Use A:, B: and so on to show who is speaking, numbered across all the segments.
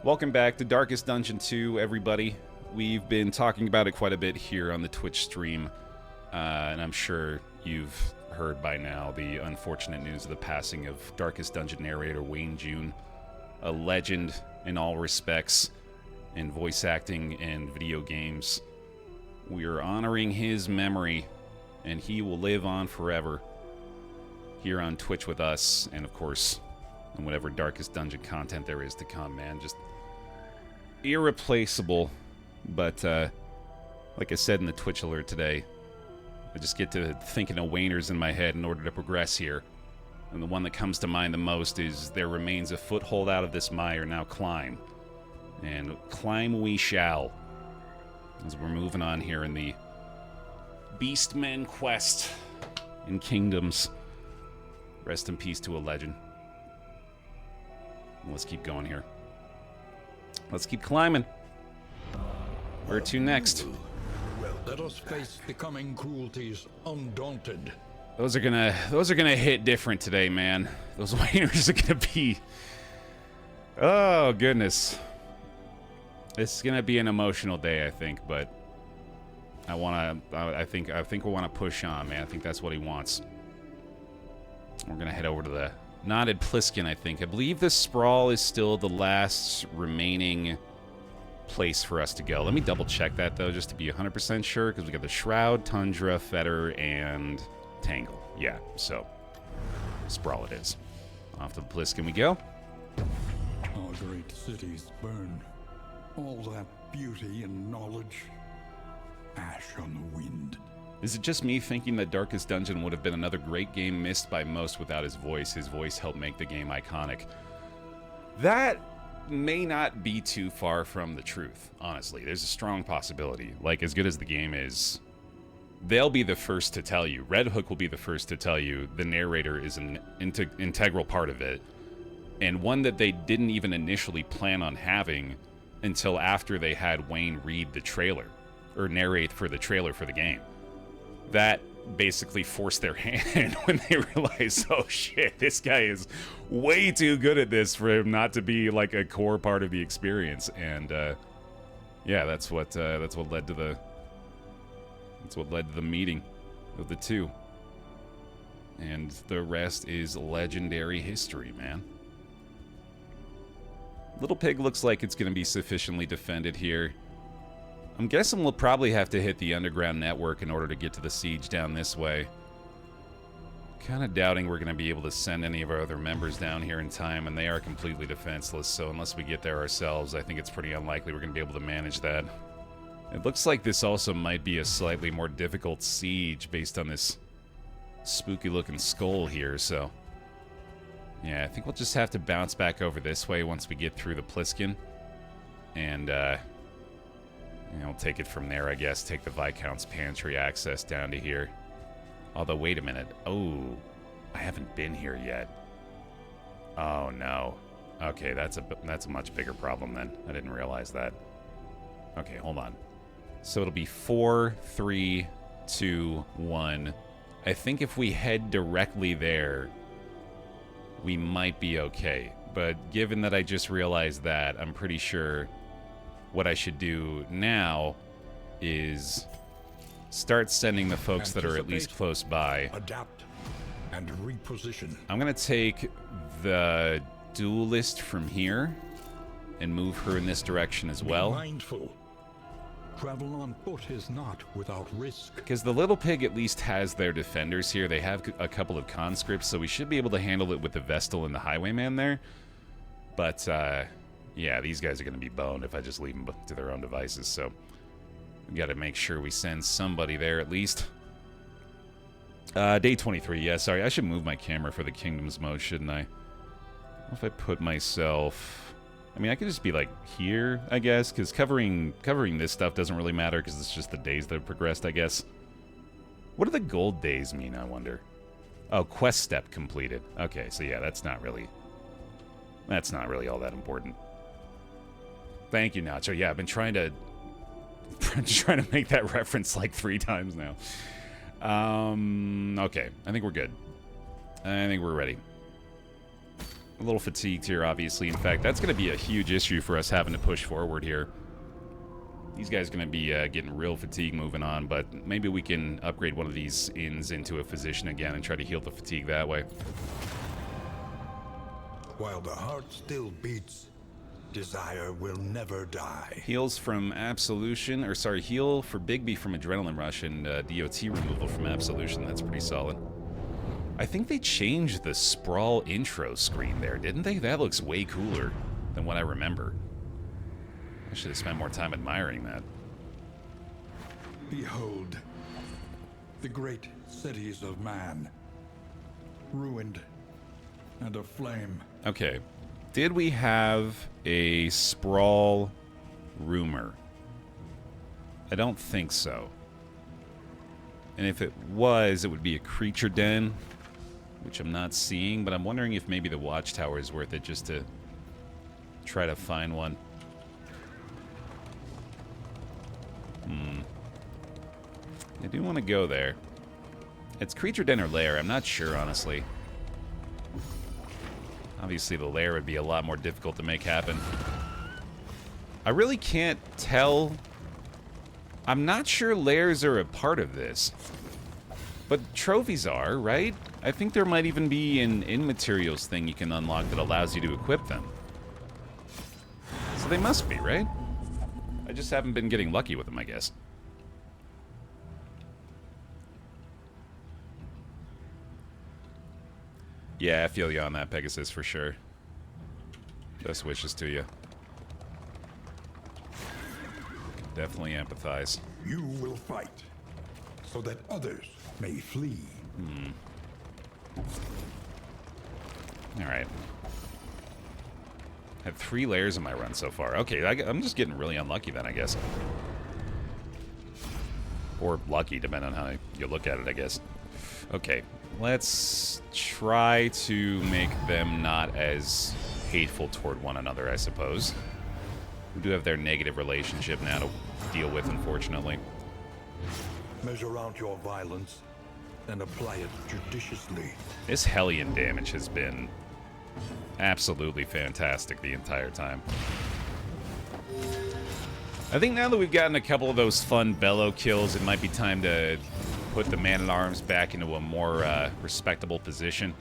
A: Welcome back to Darkest Dungeon 2, everybody. We've been talking about it quite a bit here on the Twitch stream, and I'm sure you've heard by now the unfortunate news of the passing of Darkest Dungeon narrator Wayne June, a legend in all respects in voice acting and video games. We are honoring his memory, and he will live on forever here on Twitch with us, and of course, on whatever Darkest Dungeon content there is to come, man. Just irreplaceable. But like I said in the Twitch alert today, I just get to thinking of Wayners in my head in order to progress here. And the one that comes to mind the most is there remains a foothold out of this mire, now climb. And climb we shall, as we're moving on here in the Beastmen quest in Kingdoms. Rest in peace to a legend. Let's keep going here. Let's keep climbing. Where to next?
B: Well, let us face the coming cruelties undaunted.
A: Those are gonna hit different today, man. Those Wayners are gonna be. Oh goodness. It's gonna be an emotional day, I think, but I think we wanna push on, man. I think that's what he wants. We're gonna head over to the Knotted Pliskin, I think. I believe this sprawl is still the last remaining place for us to go. Let me double check that, though, just to be 100% sure, because we got the Shroud, Tundra, Fetter, and Tangle. Yeah, so sprawl it is. Off to the Pliskin we go.
B: Our great cities burn. All that beauty and knowledge. Ash on the wind.
A: Is it just me thinking that Darkest Dungeon would have been another great game missed by most without his voice? His voice helped make the game iconic. That may not be too far from the truth, honestly. There's a strong possibility. Like, as good as the game is, they'll be the first to tell you. Red Hook will be the first to tell you the narrator is an integral part of it, and one that they didn't even initially plan on having until after they had Wayne read the trailer, or narrate for the trailer for the game. That basically forced their hand when they realized, oh shit, this guy is way too good at this for him not to be like a core part of the experience. And yeah, that's what led to the meeting of the two. And the rest is legendary history, man. Little Pig looks like it's going to be sufficiently defended here. I'm guessing we'll probably have to hit the underground network in order to get to the siege down this way. Kind of doubting we're going to be able to send any of our other members down here in time, and they are completely defenseless, so unless we get there ourselves, I think it's pretty unlikely we're going to be able to manage that. It looks like this also might be a slightly more difficult siege based on this spooky-looking skull here, so... yeah, I think we'll just have to bounce back over this way once we get through the Pliskin, and, we'll take it from there, I guess. Take the Viscount's Pantry access down to here. Although, wait a minute. Oh, I haven't been here yet. Oh, no. Okay, that's a much bigger problem then. I didn't realize that. Okay, hold on. So it'll be 4, 3, 2, 1. I think if we head directly there, we might be okay. But given that I just realized that, I'm pretty sure what I should do now is start sending the folks that are at least close by.
B: Adapt and reposition.
A: I'm gonna take the duelist from here and move her in this direction as well.
B: Be mindful. Travel on foot is not without risk.
A: Because the Little Pig at least has their defenders here. They have a couple of conscripts, so we should be able to handle it with the Vestal and the Highwayman there. But, yeah, these guys are going to be boned if I just leave them to their own devices, so we got to make sure we send somebody there at least. Day 23, yeah, sorry, I should move my camera for the Kingdoms mode, shouldn't I? What if I put myself... I mean, I could just be, like, here, I guess, because covering this stuff doesn't really matter, because it's just the days that have progressed, I guess. What do the gold days mean, I wonder? Oh, quest step completed. Okay, so yeah, that's not really all that important. Thank you, Nacho. Yeah, I've been trying to make that reference like 3 times now. Okay, I think we're good. I think we're ready. A little fatigued here, obviously. In fact, that's going to be a huge issue for us having to push forward here. These guys are going to be getting real fatigue moving on, but maybe we can upgrade one of these inns into a physician again and try to heal the fatigue that way.
B: While the heart still beats, desire will never die.
A: Heals from Absolution, or sorry, heal for Bigby from Adrenaline Rush and DOT removal from Absolution. That's pretty solid. I think they changed the Sprawl intro screen there, didn't they? That looks way cooler than what I remember. I should have spent more time admiring that.
B: Behold, the great cities of man, ruined and aflame.
A: Okay. Did we have a Sprawl rumor? I don't think so. And if it was, it would be a creature den, which I'm not seeing, but I'm wondering if maybe the Watchtower is worth it just to try to find one. I do want to go there. It's creature den or lair, I'm not sure, honestly. Obviously, the lair would be a lot more difficult to make happen. I really can't tell. I'm not sure lairs are a part of this. But trophies are, right? I think there might even be an in-materials thing you can unlock that allows you to equip them. So they must be, right? I just haven't been getting lucky with them, I guess. Yeah, I feel you on that, Pegasus, for sure. Best wishes to you. Definitely empathize.
B: You will fight, so that others may flee.
A: Alright. Had 3 layers in my run so far. Okay, I'm just getting really unlucky then, I guess. Or lucky, depending on how you look at it, I guess. Okay, let's try to make them not as hateful toward one another, I suppose. We do have their negative relationship now to deal with, unfortunately.
B: Measure out your violence and apply it judiciously.
A: This Hellion damage has been absolutely fantastic the entire time. I think now that we've gotten a couple of those fun bellow kills, it might be time to put the Man-at-Arms back into a more respectable position.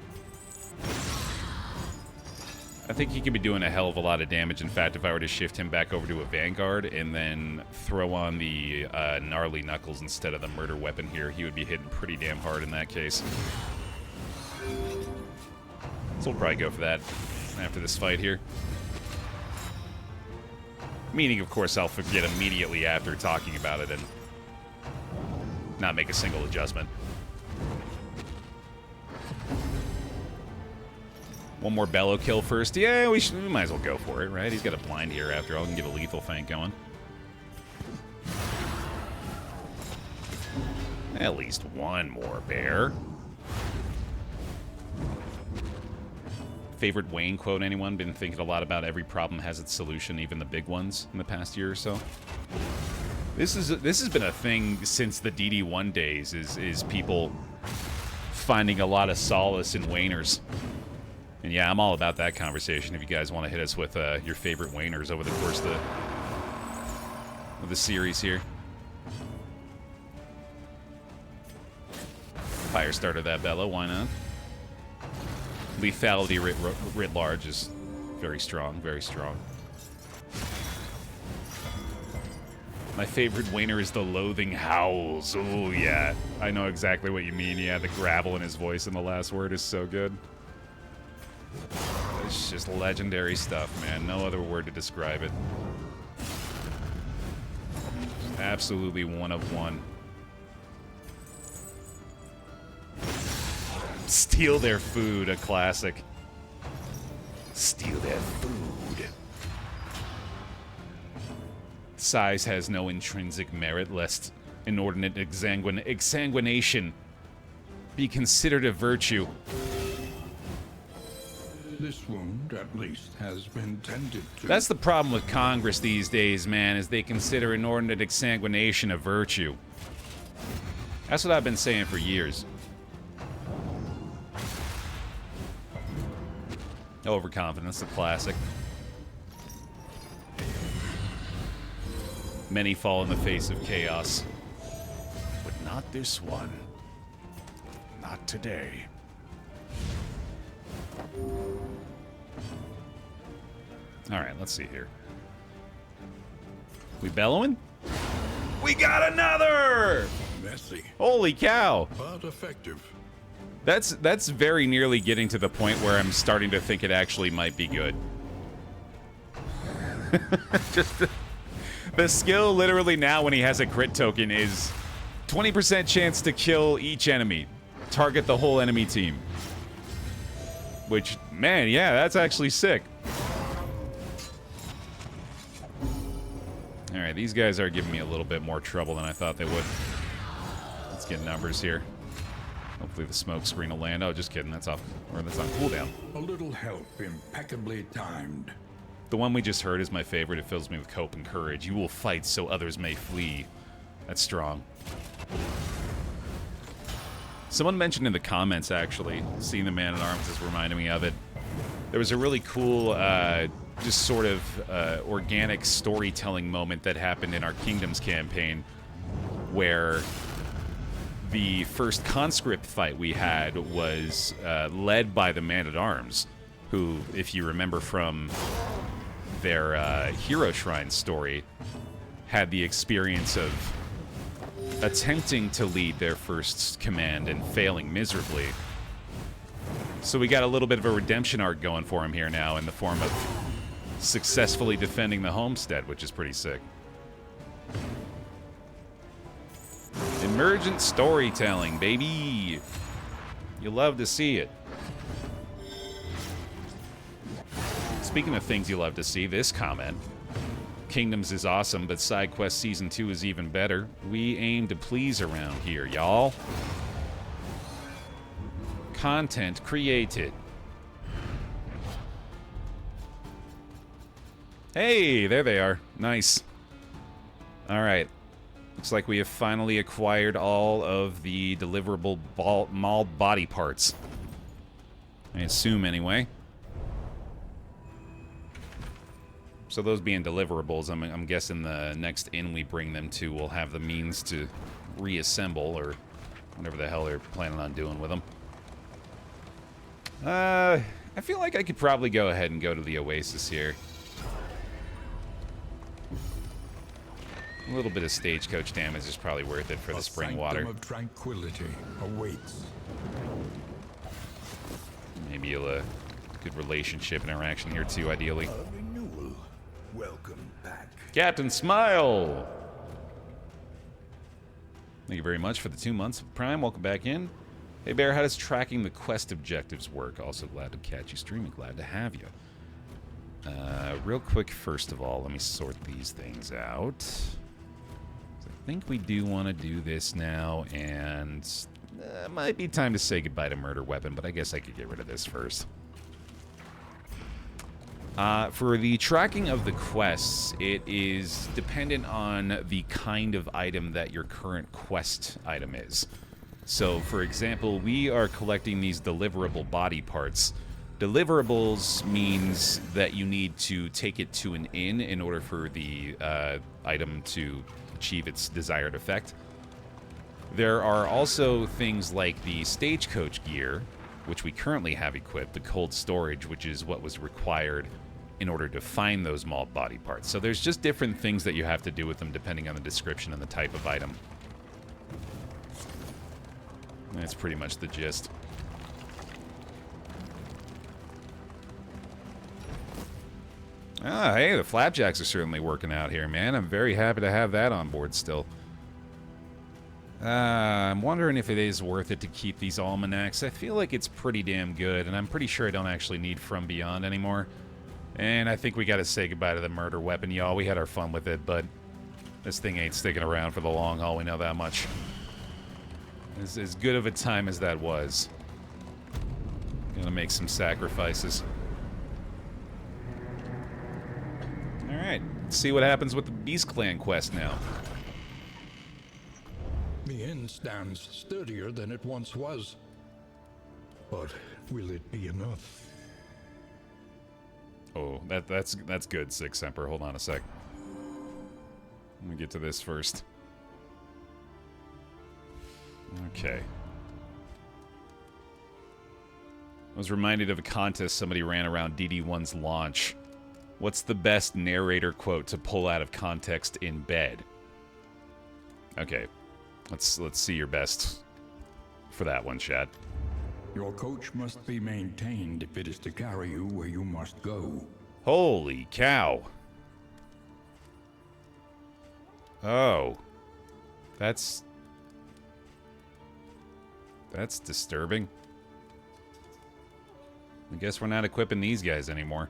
A: I think he could be doing a hell of a lot of damage. In fact, if I were to shift him back over to a Vanguard and then throw on the Gnarly Knuckles instead of the murder weapon here, he would be hitting pretty damn hard in that case. So we'll probably go for that after this fight here. Meaning, of course, I'll forget immediately after talking about it and not make a single adjustment. One more bellow kill first. Yeah, we might as well go for it, right? He's got a blind here after all. We can get a lethal feint going. At least one more Baer. Favorite Wayne quote, anyone? Been thinking a lot about every problem has its solution, even the big ones, in the past year or so? This has been a thing since the DD1 days, is people finding a lot of solace in Wayners. And yeah, I'm all about that conversation if you guys want to hit us with your favorite Wayners over the course of the series here. Fire starter that bellow, why not? Lethality writ large is very strong, very strong. My favorite Wayner is the Loathing Howls. Oh, yeah. I know exactly what you mean. Yeah, the gravel in his voice in the last word is so good. It's just legendary stuff, man. No other word to describe it. Absolutely one of one. Steal their food, a classic. Steal their food. Size has no intrinsic merit, lest inordinate exsanguination be considered a virtue.
B: This wound, at least, has been tended to.
A: That's the problem with Congress these days, man, is they consider inordinate exsanguination a virtue. That's what I've been saying for years. Overconfidence, a classic. Many fall in the face of chaos. But not this one. Not today. Alright, let's see here. We bellowing? We got another!
B: Messy,
A: Holy cow!
B: but effective.
A: That's very nearly getting to the point where I'm starting to think it actually might be good. Just the skill literally now when he has a crit token is 20% chance to kill each enemy. Target the whole enemy team. Which, man, yeah, that's actually sick. Alright, these guys are giving me a little bit more trouble than I thought they would. Let's get numbers here. Hopefully the smoke screen will land. Oh, just kidding. That's off. Or that's on cooldown.
B: A little help, impeccably timed.
A: The one we just heard is my favorite. It fills me with hope and courage. You will fight so others may flee. That's strong. Someone mentioned in the comments, actually, seeing the Man-at-Arms is reminding me of it. There was a really cool, just sort of organic storytelling moment that happened in our Kingdoms campaign where the first conscript fight we had was led by the Man-at-Arms, who, if you remember from their Hero Shrine story, had the experience of attempting to lead their first command and failing miserably. So we got a little bit of a redemption arc going for him here now in the form of successfully defending the homestead, which is pretty sick. Emergent storytelling, baby. You love to see it. Speaking of things you love to see, this comment. Kingdoms is awesome, but Side Quest Season 2 is even better. We aim to please around here, y'all. Content created. Hey, there they are. Nice. Alright. Looks like we have finally acquired all of the deliverable mauled body parts. I assume, anyway. So those being deliverables, I'm guessing the next inn we bring them to will have the means to reassemble, or whatever the hell they're planning on doing with them. I feel like I could probably go ahead and go to the Oasis here. A little bit of stagecoach damage is probably worth it for the spring water.
B: Of tranquility awaits.
A: Maybe a good relationship interaction here too, ideally.
B: A renewal. Welcome back.
A: Captain Smile! Thank you very much for the 2 months of Prime. Welcome back in. Hey Baer, how does tracking the quest objectives work? Also glad to catch you streaming. Glad to have you. Real quick, first of all, let me sort these things out. I think we do want to do this now, and might be time to say goodbye to Murder Weapon, but I guess I could get rid of this first. For the tracking of the quests, it is dependent on the kind of item that your current quest item is. So, for example, we are collecting these deliverable body parts. Deliverables means that you need to take it to an inn in order for the item to achieve its desired effect. There are also things like the stagecoach gear, which we currently have equipped, the cold storage, which is what was required in order to find those mauled body parts. So there's just different things that you have to do with them depending on the description and the type of item. That's pretty much the gist. Ah, hey, the flapjacks are certainly working out here, man. I'm very happy to have that on board still. I'm wondering if it is worth it to keep these almanacs. I feel like it's pretty damn good, and I'm pretty sure I don't actually need From Beyond anymore. And I think we gotta say goodbye to the murder weapon, y'all. We had our fun with it, but this thing ain't sticking around for the long haul, we know that much. As good of a time as that was. Gonna make some sacrifices. Alright, let's see what happens with the Beast Clan quest now.
B: The inn stands sturdier than it once was. But will it be enough?
A: Oh, that's good, Six Semper. Hold on a sec. Let me get to this first. Okay. I was reminded of a contest somebody ran around DD1's launch. What's the best narrator quote to pull out of context in bed? Okay. Let's see your best for that one, Chad.
B: Your coach must be maintained if it is to carry you where you must go.
A: Holy cow. Oh. That's disturbing. I guess we're not equipping these guys anymore.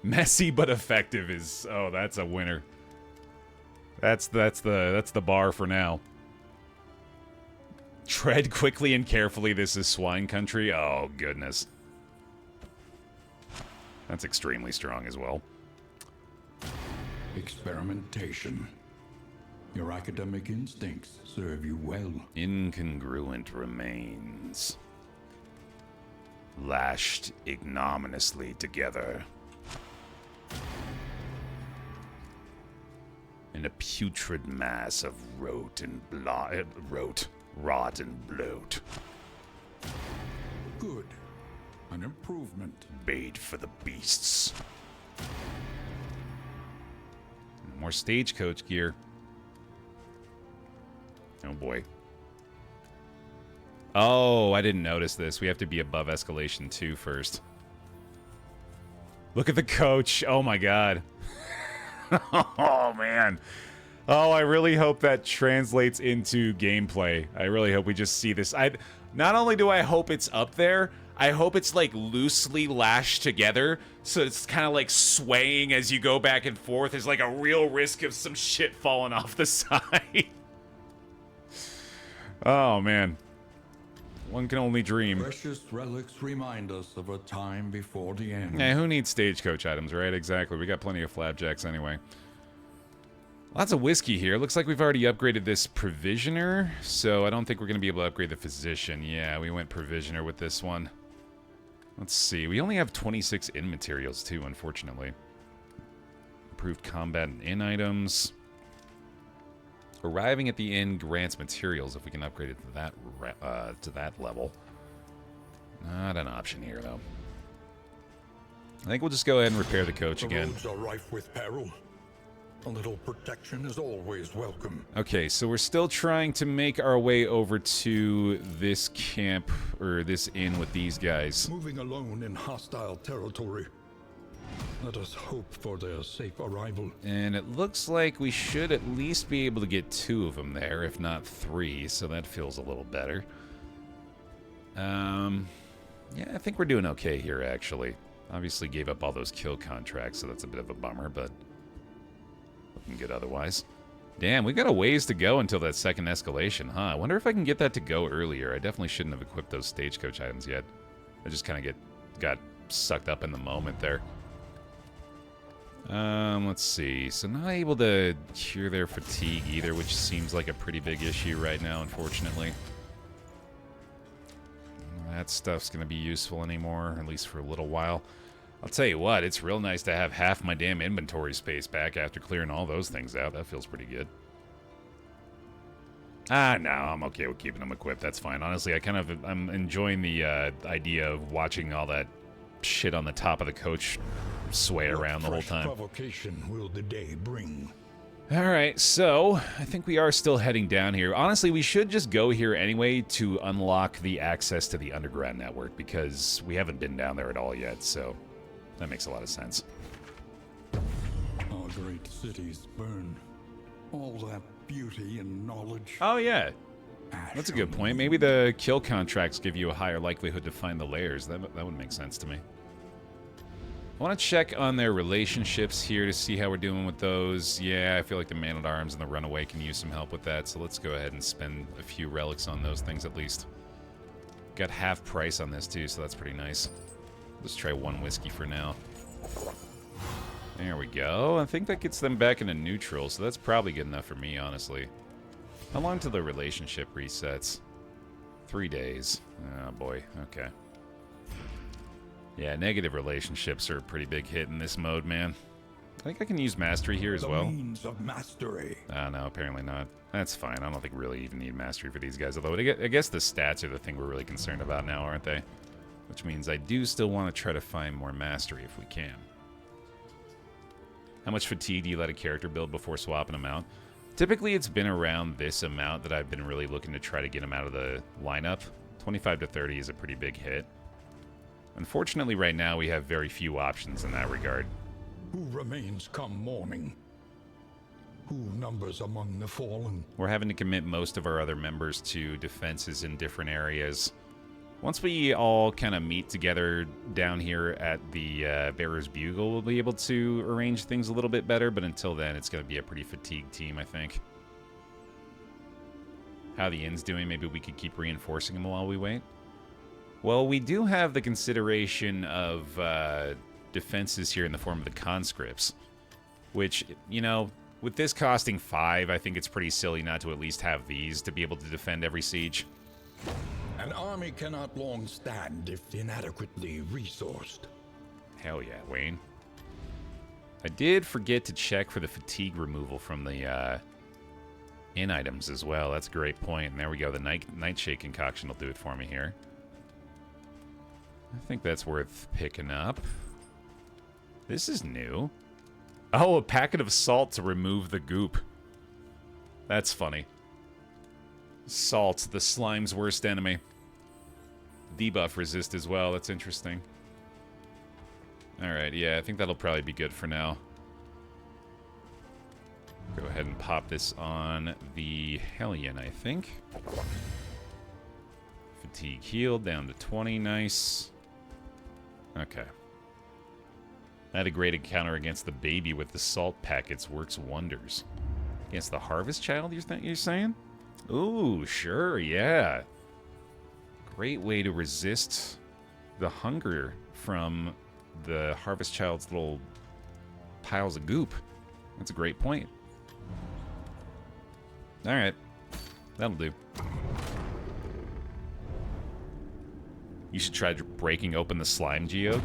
A: Messy but effective is... Oh, that's a winner. That's the bar for now. Tread quickly and carefully. This is swine country. Oh, goodness. That's extremely strong as well.
B: Experimentation. Your academic instincts serve you well.
A: Incongruent remains. Lashed ignominiously together. In a putrid mass of rot and rot and bloat.
B: Good. An improvement.
A: Bait for the beasts. More stagecoach gear. Oh boy. Oh, I didn't notice this. We have to be above escalation 2 first. Look at the coach. Oh my god. Oh man. Oh, I really hope that translates into gameplay. I really hope we just see this. Not only do I hope it's up there, I hope it's like loosely lashed together, so it's kind of like swaying as you go back and forth. There's like a real risk of some shit falling off the side. Oh man. One can only dream.
B: Precious relics remind us of a time before the end.
A: Yeah, who needs stagecoach items, right? Exactly. We got plenty of flapjacks anyway. Lots of whiskey here. Looks like we've already upgraded this provisioner, so I don't think we're going to be able to upgrade the physician. Yeah, we went provisioner with this one. Let's see. We only have 26 inn materials, too, unfortunately. Improved combat and inn items. Arriving at the inn grants materials if we can upgrade it to that level. Not an option here, though. I think we'll just go ahead and repair the coach again.
B: The roads are rife with peril. A little protection is always welcome.
A: Okay, so we're still trying to make our way over to this camp, or this inn with these guys.
B: Moving alone in hostile territory. Let us hope for their safe arrival.
A: And it looks like we should at least be able to get 2 of them there, if not 3, so that feels a little better. Yeah, I think we're doing okay here, actually. Obviously gave up all those kill contracts, so that's a bit of a bummer, but looking good otherwise. Damn, we've got a ways to go until that second escalation, huh? I wonder if I can get that to go earlier. I definitely shouldn't have equipped those stagecoach items yet. I just kind of got sucked up in the moment there. Let's see. So not able to cure their fatigue either, which seems like a pretty big issue right now, unfortunately. That stuff's going to be useful anymore, at least for a little while. I'll tell you what, it's real nice to have half my damn inventory space back after clearing all those things out. That feels pretty good. No, I'm okay with keeping them equipped. That's fine. Honestly, I'm enjoying the idea of watching all that shit on the top of the coach sway around the whole time.
B: What provocation will the day bring?
A: Alright, so I think we are still heading down here. Honestly, we should just go here anyway to unlock the access to the underground network, because we haven't been down there at all yet, so that makes a lot of sense.
B: Our great cities burn. All that beauty and knowledge.
A: Oh yeah, that's a good point. Maybe the kill contracts give you a higher likelihood to find the layers. That would make sense to me. I want to check on their relationships here to see how we're doing with those. Yeah, I feel like the Man-at-Arms and the Runaway can use some help with that, so let's go ahead and spend a few relics on those things at least. Got half price on this too, so that's pretty nice. Let's try 1 whiskey for now. There we go. I think that gets them back into neutral, so that's probably good enough for me, honestly. How long till the relationship resets? 3 days. Oh boy, okay. Yeah, negative relationships are a pretty big hit in this mode, man. I think I can use mastery here as
B: The
A: well.
B: means of mastery.
A: No, apparently not. That's fine. I don't think we really even need mastery for these guys. Although I guess the stats are the thing we're really concerned about now, aren't they? Which means I do still want to try to find more mastery if we can. How much fatigue do you let a character build before swapping them out? Typically, it's been around this amount that I've been really looking to try to get them out of the lineup. 25 to 30 is a pretty big hit. Unfortunately, right now, we have very few options in that regard.
B: Who remains come morning? Who numbers among the fallen?
A: We're having to commit most of our other members to defenses in different areas. Once we all kind of meet together down here at the Bearer's Bugle, we'll be able to arrange things a little bit better, but until then, it's going to be a pretty fatigued team, I think. How the inn's doing, maybe we could keep reinforcing them while we wait. Well, we do have the consideration of defenses here in the form of the conscripts, which, you know, with this costing 5, I think it's pretty silly not to at least have these to be able to defend every siege.
B: An army cannot long stand if inadequately resourced.
A: Hell yeah, Wayne. I did forget to check for the fatigue removal from the inn items as well. That's a great point. And there we go. The nightshade concoction will do it for me here. I think that's worth picking up. This is new. Oh, a packet of salt to remove the goop. That's funny. Salt, the slime's worst enemy. Debuff resist as well. That's interesting. Alright, yeah, I think that'll probably be good for now. Go ahead and pop this on the Hellion, I think. Fatigue healed down to 20. Nice. Okay. I had a great encounter against the baby with the salt packets. Works wonders. Against the Harvest Child, you're saying? Ooh, sure, yeah. Great way to resist the hunger from the Harvest Child's little piles of goop. That's a great point. Alright. That'll do. You should try breaking open the slime geode.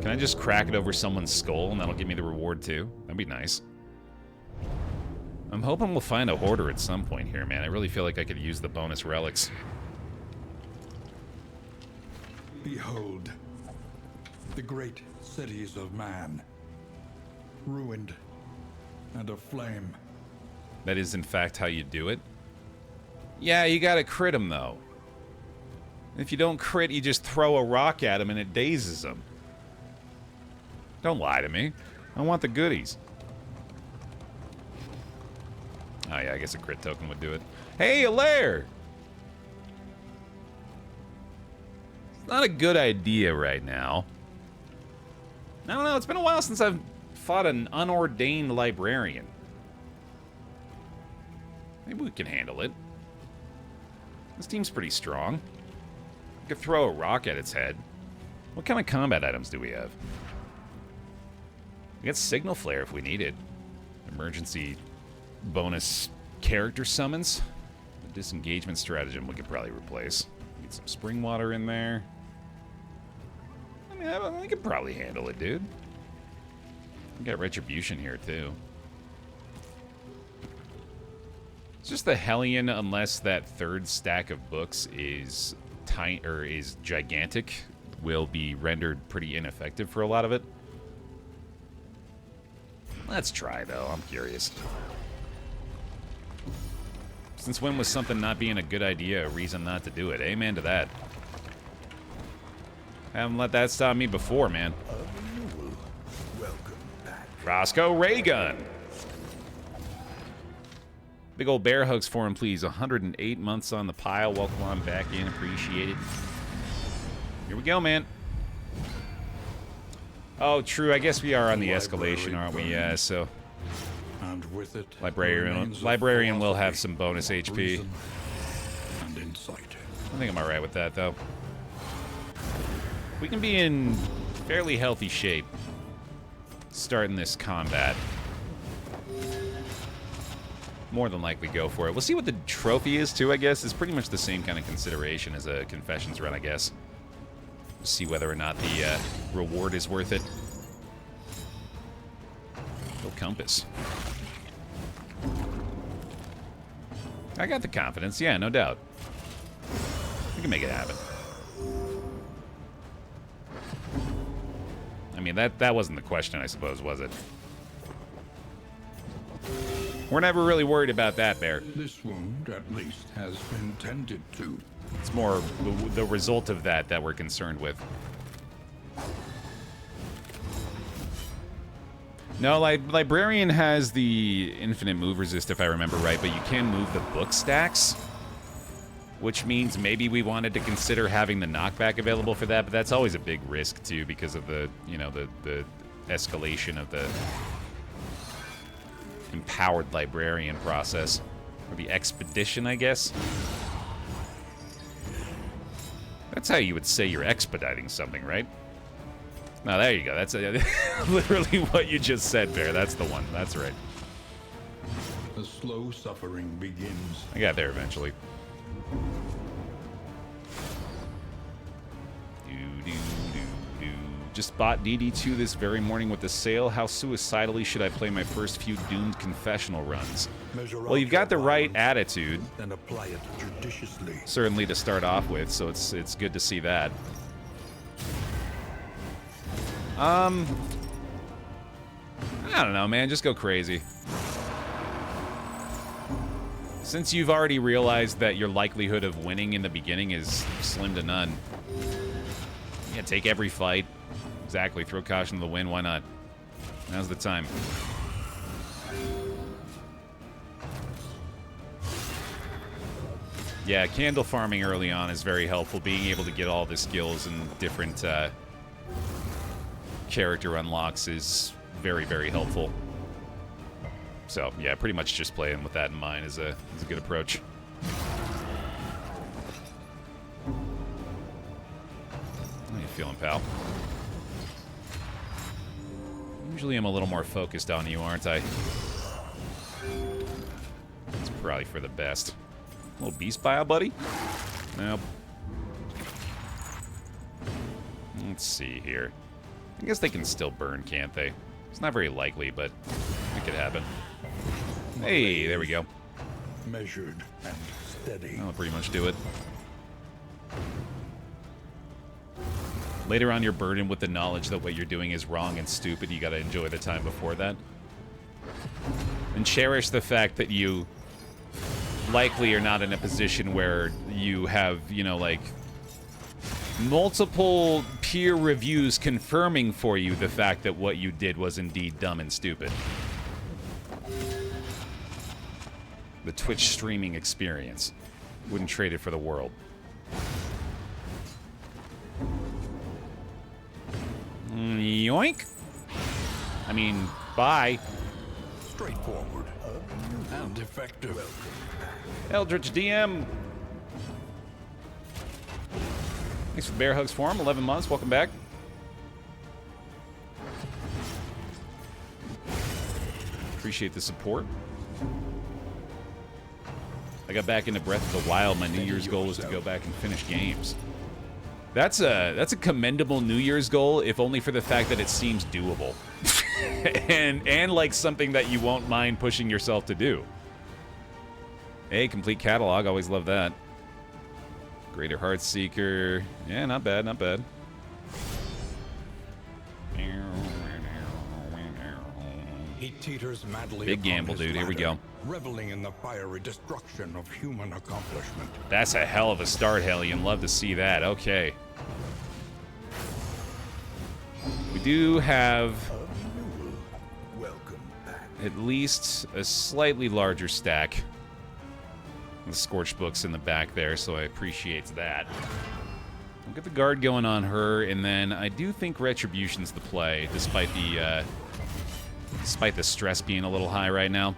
A: Can I just crack it over someone's skull and that'll give me the reward too? That'd be nice. I'm hoping we'll find a hoarder at some point here, man. I really feel like I could use the bonus relics.
B: Behold, the great cities of man, ruined and aflame.
A: That is, in fact, how you do it. Yeah, you gotta crit him, though. If you don't crit, you just throw a rock at him and it dazes him. Don't lie to me. I want the goodies. Oh, yeah, I guess a crit token would do it. Hey, a lair! It's not a good idea right now. I don't know, it's been a while since I've fought an unordained librarian. Maybe we can handle it. This team's pretty strong. I could throw a rock at its head. What kind of combat items do we have? We got Signal Flare if we need it. Emergency bonus character summons. The disengagement stratagem we could probably replace. Get some spring water in there. I mean, I could probably handle it, dude. We got retribution here too. It's just the Hellion, unless that third stack of books is tiny or is gigantic, will be rendered pretty ineffective for a lot of it. Let's try though. I'm curious. Since when was something not being a good idea a reason not to do it? Amen to that. Haven't let that stop me before, man.
B: Welcome back.
A: Roscoe Raygun. Big old bear hugs for him, please. 108 months on the pile. Welcome on back in. Appreciate it. Here we go, man. Oh, true. I guess we are on the escalation, aren't we? Yeah, so...
B: And with it,
A: Librarian will have some bonus HP.
B: And insight.
A: I think I'm alright with that, though. We can be in fairly healthy shape starting this combat. More than likely go for it. We'll see what the trophy is, too, I guess. It's pretty much the same kind of consideration as a Confessions run, I guess. See whether or not the reward is worth it. Go compass. I got the confidence, yeah, no doubt. We can make it happen. I mean, that wasn't the question, I suppose, was it? We're never really worried about that, Baer.
B: This wound, at least, has been tended to.
A: It's more the result of that we're concerned with. No, Librarian has the infinite move resist, if I remember right, but you can move the book stacks, which means maybe we wanted to consider having the knockback available for that, but that's always a big risk, too, because of the, you know, the escalation of the empowered librarian process. Or the expedition, I guess. That's how you would say you're expediting something, right? No, there you go. That's literally what you just said, Baer. That's the one. That's right.
B: The slow suffering begins.
A: I got there eventually. Just bought DD2 this very morning with the sale. How suicidally should I play my first few doomed confessional runs? Well, you've got the right attitude.
B: Then apply it judiciously.
A: Certainly to start off with, so it's good to see that. I don't know, man. Just go crazy. Since you've already realized that your likelihood of winning in the beginning is slim to none. Yeah, take every fight. Exactly. Throw caution to the wind. Why not? Now's the time. Yeah, candle farming early on is very helpful. Being able to get all the skills and different character unlocks is very, very helpful. So, yeah, pretty much just playing with that in mind is a good approach. How you feeling, pal? Usually I'm a little more focused on you, aren't I? It's probably for the best. A little beast bile, buddy? Nope. Let's see here. I guess they can still burn, can't they? It's not very likely, but it could happen. Hey, there we go.
B: Measured and steady.
A: That'll pretty much do it. Later on, you're burdened with the knowledge that what you're doing is wrong and stupid. You gotta enjoy the time before that. And cherish the fact that you likely are not in a position where you have, you know, like, multiple peer reviews confirming for you the fact that what you did was indeed dumb and stupid. The Twitch streaming experience. Wouldn't trade it for the world. Yoink. I mean, bye.
B: Straightforward and effective.
A: Eldritch DM. Thanks for Bear Hugs Forum. 11 months. Welcome back. Appreciate the support. I got back into Breath of the Wild. My New Year's goal was to go back and finish games. That's a commendable New Year's goal, if only for the fact that it seems doable. and like something that you won't mind pushing yourself to do. Hey, complete catalog, always love that. Greater Heartseeker. Yeah, not bad, not bad.
B: He teeters madly.
A: Big gamble, dude. Here we go.
B: Reveling in the fiery destruction of human accomplishment.
A: That's a hell of a start, Hellion. Love to see that. Okay. We do have at least a slightly larger stack. The Scorched Books in the back there, so I appreciate that. I'll get the guard going on her, and then I do think Retribution's the play, despite the stress being a little high right now.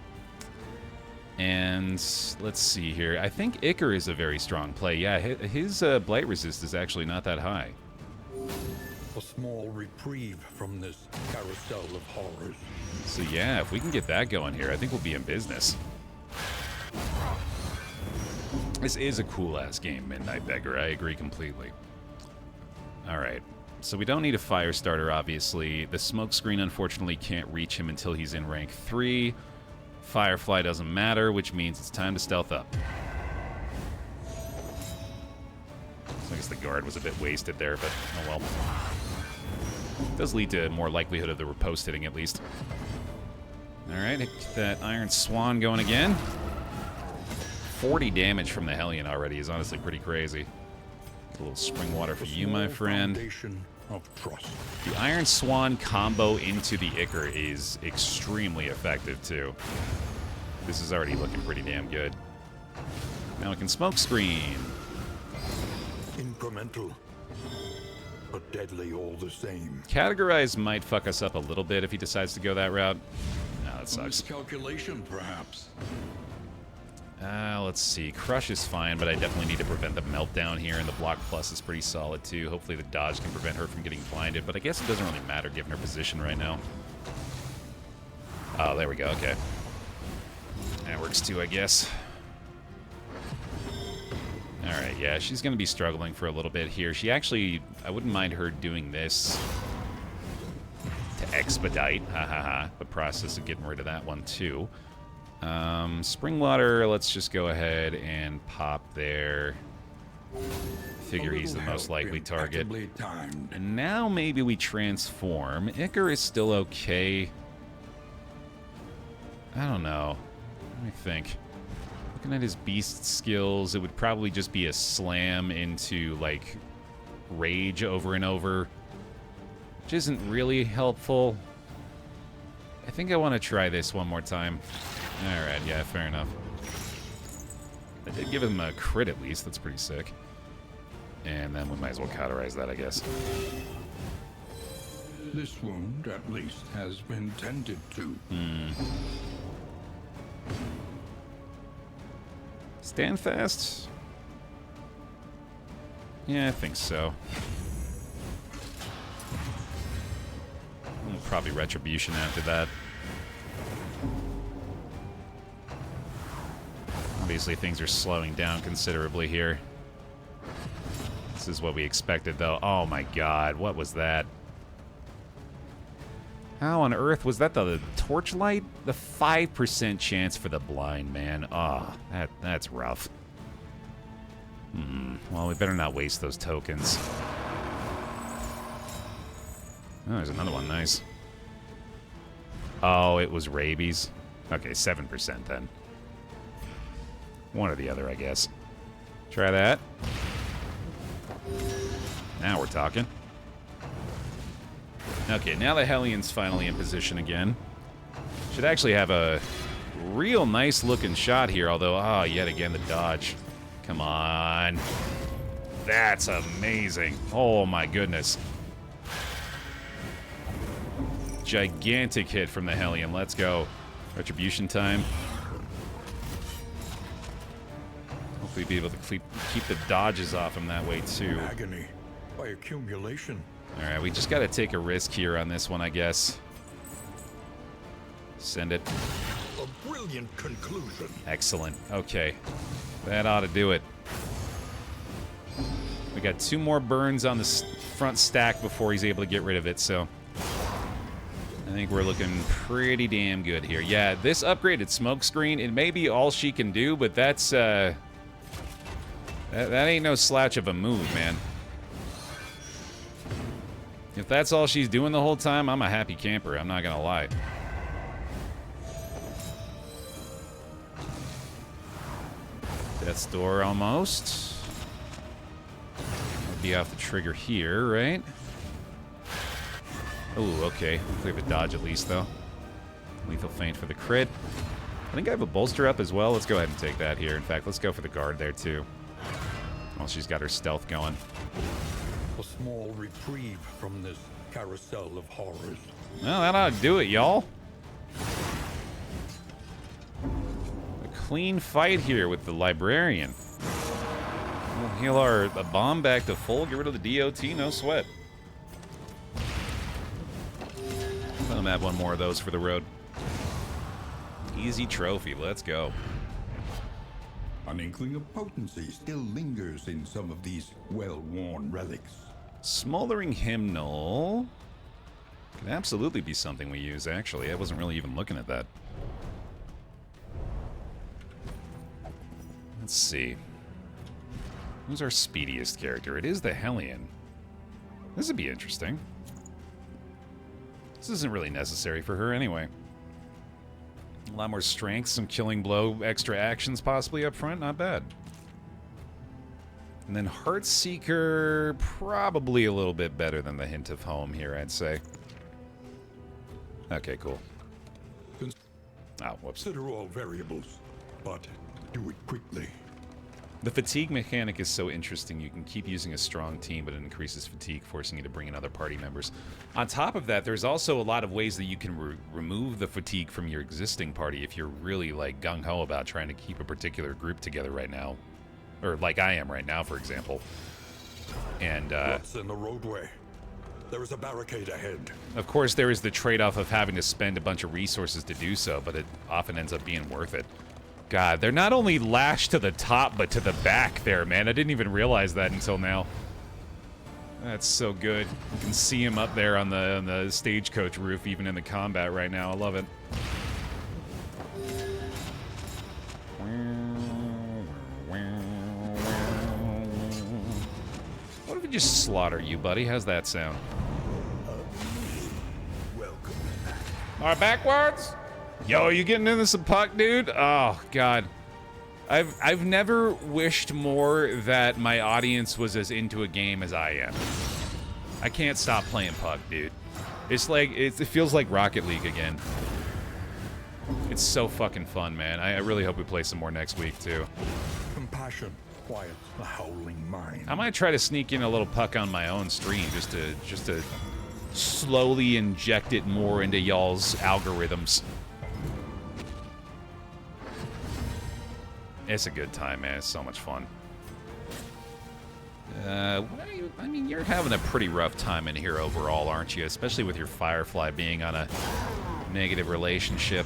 A: And let's see here. I think Icar is a very strong play. Yeah, his blight resist is actually not that high.
B: A small reprieve from this carousel of horrors.
A: So yeah, if we can get that going here, I think we'll be in business. This is a cool-ass game, Midnight Beggar. I agree completely. Alright. So we don't need a fire starter, obviously. The smoke screen, unfortunately, can't reach him until he's in rank 3. Firefly doesn't matter, which means it's time to stealth up. So I guess the guard was a bit wasted there, but oh well. It does lead to more likelihood of the riposte hitting, at least. Alright, get that Iron Swan going again. 40 damage from the Hellion already is honestly pretty crazy. Get a little spring water for you, my friend.
B: Of trust.
A: The Iron Swan combo into the Ichor is extremely effective, too. This is already looking pretty damn good. Now we can smoke screen.
B: Incremental, but deadly all the same.
A: Categorize might fuck us up a little bit if he decides to go that route. No, that sucks.
B: Miscalculation, perhaps.
A: Let's see. Crush is fine, but I definitely need to prevent the meltdown here, and the block plus is pretty solid, too. Hopefully the dodge can prevent her from getting blinded, but I guess it doesn't really matter given her position right now. Oh, there we go. Okay. That works, too, I guess. Alright, yeah, she's going to be struggling for a little bit here. She actually... I wouldn't mind her doing this to expedite, the process of getting rid of that one, too. Spring water, let's just go ahead and pop there. Figure he's the most likely target. And now maybe we transform. Ichor is still okay. I don't know. Let me think. Looking at his beast skills, it would probably just be a slam into, like, rage over and over, which isn't really helpful. I think I want to try this one more time. Alright, yeah, fair enough. I did give him a crit at least, that's pretty sick. And then we might as well cauterize that, I guess.
B: This wound, at least, has been tended to.
A: Stand fast? Yeah, I think so. Probably retribution after that. Obviously, things are slowing down considerably here. This is what we expected, though. Oh my god, what was that? How on earth was that the torchlight? The 5% chance for the blind, man. Ah, oh, that's rough. Well, we better not waste those tokens. Oh, there's another one. Nice. Oh, it was rabies. Okay, 7% then. One or the other, I guess. Try that. Now we're talking. Okay, now the Hellion's finally in position again. Should actually have a real nice looking shot here, although, yet again the dodge. Come on. That's amazing. Oh my goodness. Gigantic hit from the Hellion. Let's go. Retribution time. Hopefully be able to keep the dodges off him that way too.
B: Agony by accumulation.
A: Alright, we just gotta take a risk here on this one, I guess. Send it.
B: A brilliant conclusion.
A: Excellent. Okay. That ought to do it. We got 2 more burns on the front stack before he's able to get rid of it, so I think we're looking pretty damn good here. Yeah, this upgraded smoke screen, it may be all she can do, but that's, that ain't no slouch of a move, man. If that's all she's doing the whole time, I'm a happy camper, I'm not gonna lie. Death's Door almost. Would be off the trigger here, right? Oh, okay. We have a dodge at least, though. Lethal feint for the crit. I think I have a bolster up as well. Let's go ahead and take that here. In fact, let's go for the guard there, too. Well, she's got her stealth going.
B: A small reprieve from this carousel of horrors.
A: Well, that ought to do it, y'all. A clean fight here with the Librarian. We'll heal our bomb back to full. Get rid of the DOT, no sweat. Let him have one more of those for the road. Easy trophy, let's go.
B: An inkling of potency still lingers in some of these well-worn relics.
A: Smoldering Hymnal could absolutely be something we use, actually. I wasn't really even looking at that. Let's see. Who's our speediest character? It is the Hellion. This would be interesting. This isn't really necessary for her anyway. A lot more strength, some killing blow, extra actions possibly up front. Not bad. And then Heartseeker, probably a little bit better than the Hint of Home here, I'd say. Okay, cool. Oh, whoops.
B: Consider all variables, but do it quickly.
A: The fatigue mechanic is so interesting. You can keep using a strong team, but it increases fatigue, forcing you to bring in other party members. On top of that, there's also a lot of ways that you can remove the fatigue from your existing party if you're really, like, gung-ho about trying to keep a particular group together right now. Or like I am right now, for example. And,
B: What's in the roadway? There is a barricade ahead.
A: Of course, there is the trade-off of having to spend a bunch of resources to do so, but it often ends up being worth it. God, they're not only lashed to the top, but to the back there, man. I didn't even realize that until now. That's so good. You can see him up there on the stagecoach roof, even in the combat right now. I love it. What if we just slaughter you, buddy? How's that sound?
B: Welcome.
A: All right, backwards. Yo, you getting into some puck, dude? Oh God, I've never wished more that my audience was as into a game as I am. I can't stop playing puck, dude. It's like it feels like Rocket League again. It's so fucking fun, man. I really hope we play some more next week too.
B: Compassion, quiet, the howling mind.
A: I might try to sneak in a little puck on my own stream just to slowly inject it more into y'all's algorithms. It's a good time, man. It's so much fun. I mean, you're having a pretty rough time in here overall, aren't you? Especially with your Firefly being on a negative relationship.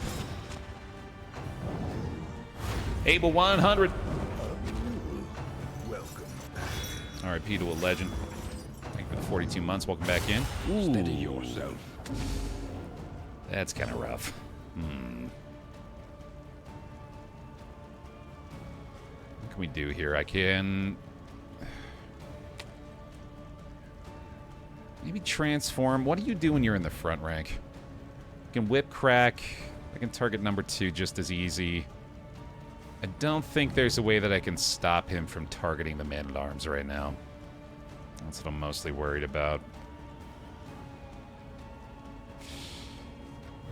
A: Able 100.
B: Welcome.
A: R.I.P. to a legend. Thank you for the 42 months. Welcome back in. Ooh.
B: Steady yourself.
A: That's kind of rough. What can we do here? I can maybe transform. What do you do when you're in the front rank? I can whip crack. I can target number 2 just as easy. I don't think there's a way that I can stop him from targeting the man-at-arms right now. That's what I'm mostly worried about.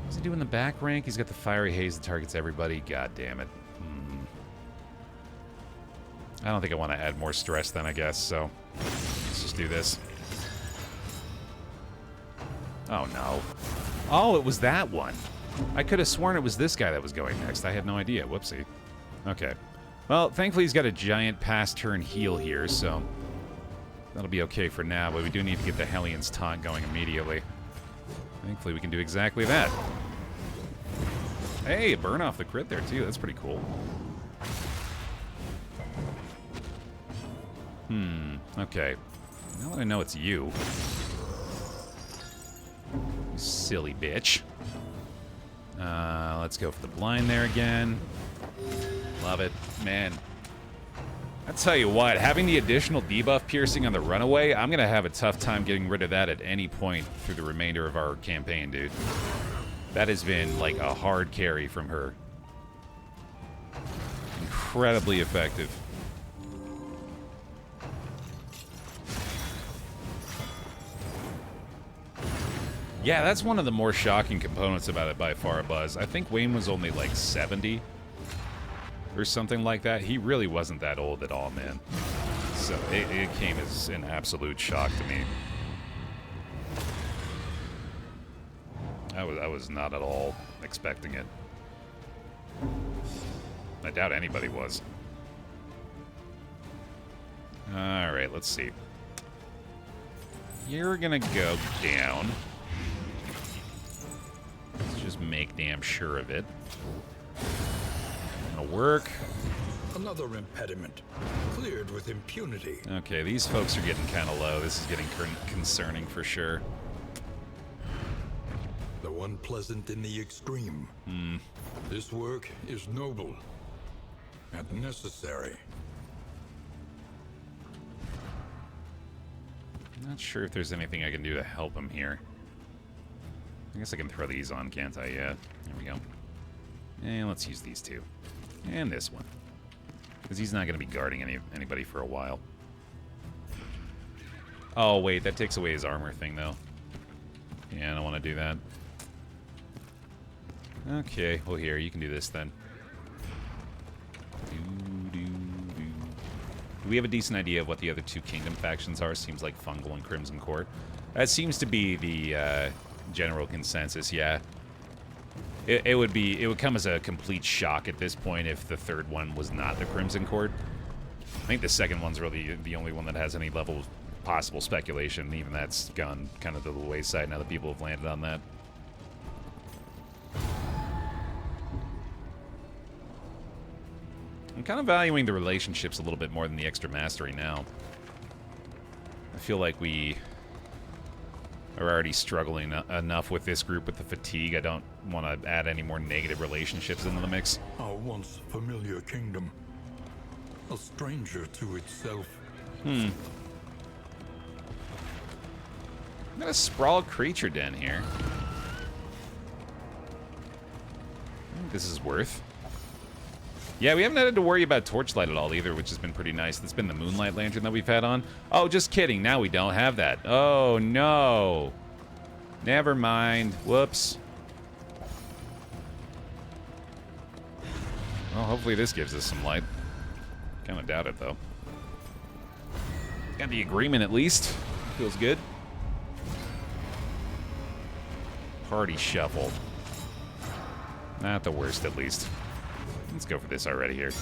A: What's he do in the back rank? He's got the fiery haze that targets everybody. God damn it. I don't think I want to add more stress then, I guess, so let's just do this. Oh, no. Oh, it was that one. I could have sworn it was this guy that was going next. I had no idea. Whoopsie. Okay. Well, thankfully he's got a giant pass-turn heal here, so that'll be okay for now, but we do need to get the Hellion's taunt going immediately. Thankfully we can do exactly that. Hey, burn off the crit there, too. That's pretty cool. Okay. Now that I know it's you. You silly bitch. Let's go for the blind there again. Love it. Man. I tell you what, having the additional debuff piercing on the runaway, I'm going to have a tough time getting rid of that at any point through the remainder of our campaign, dude. That has been like a hard carry from her. Incredibly effective. Yeah, that's one of the more shocking components about it by far, Buzz. I think Wayne was only like 70 or something like that. He really wasn't that old at all, man. So it came as an absolute shock to me. I was not at all expecting it. I doubt anybody was. Alright, let's see. You're gonna go down. Let's just make damn sure of it. Gonna work.
B: Another impediment, cleared with impunity.
A: Okay, these folks are getting kind of low. This is getting concerning for sure.
B: Though unpleasant in the extreme. This work is noble and necessary.
A: Not sure if there's anything I can do to help him here. I guess I can throw these on, can't I? Yeah, there we go. And let's use these two. And this one. Because he's not going to be guarding anybody for a while. Oh, wait, that takes away his armor thing, though. Yeah, I don't want to do that. Okay, well, here, you can do this, then. Do we have a decent idea of what the other two kingdom factions are? Seems like Fungal and Crimson Court. That seems to be the general consensus, yeah. It would come as a complete shock at this point if the third one was not the Crimson Court. I think the second one's really the only one that has any level of possible speculation. Even that's gone kind of to the wayside now that people have landed on that. I'm kind of valuing the relationships a little bit more than the extra mastery now. I feel like we are already struggling enough with this group with the fatigue. I don't want to add any more negative relationships into the mix.
B: Our once familiar kingdom, a stranger to itself.
A: I'm got a sprawled creature den here. I think this is worth. Yeah, we haven't had to worry about torchlight at all either, which has been pretty nice. That's been the moonlight lantern that we've had on. Oh, just kidding. Now we don't have that. Oh, no. Never mind. Whoops. Well, hopefully this gives us some light. Kind of doubt it, though. Got the agreement, at least. Feels good. Party shuffle. Not the worst, at least. Let's go for this already here.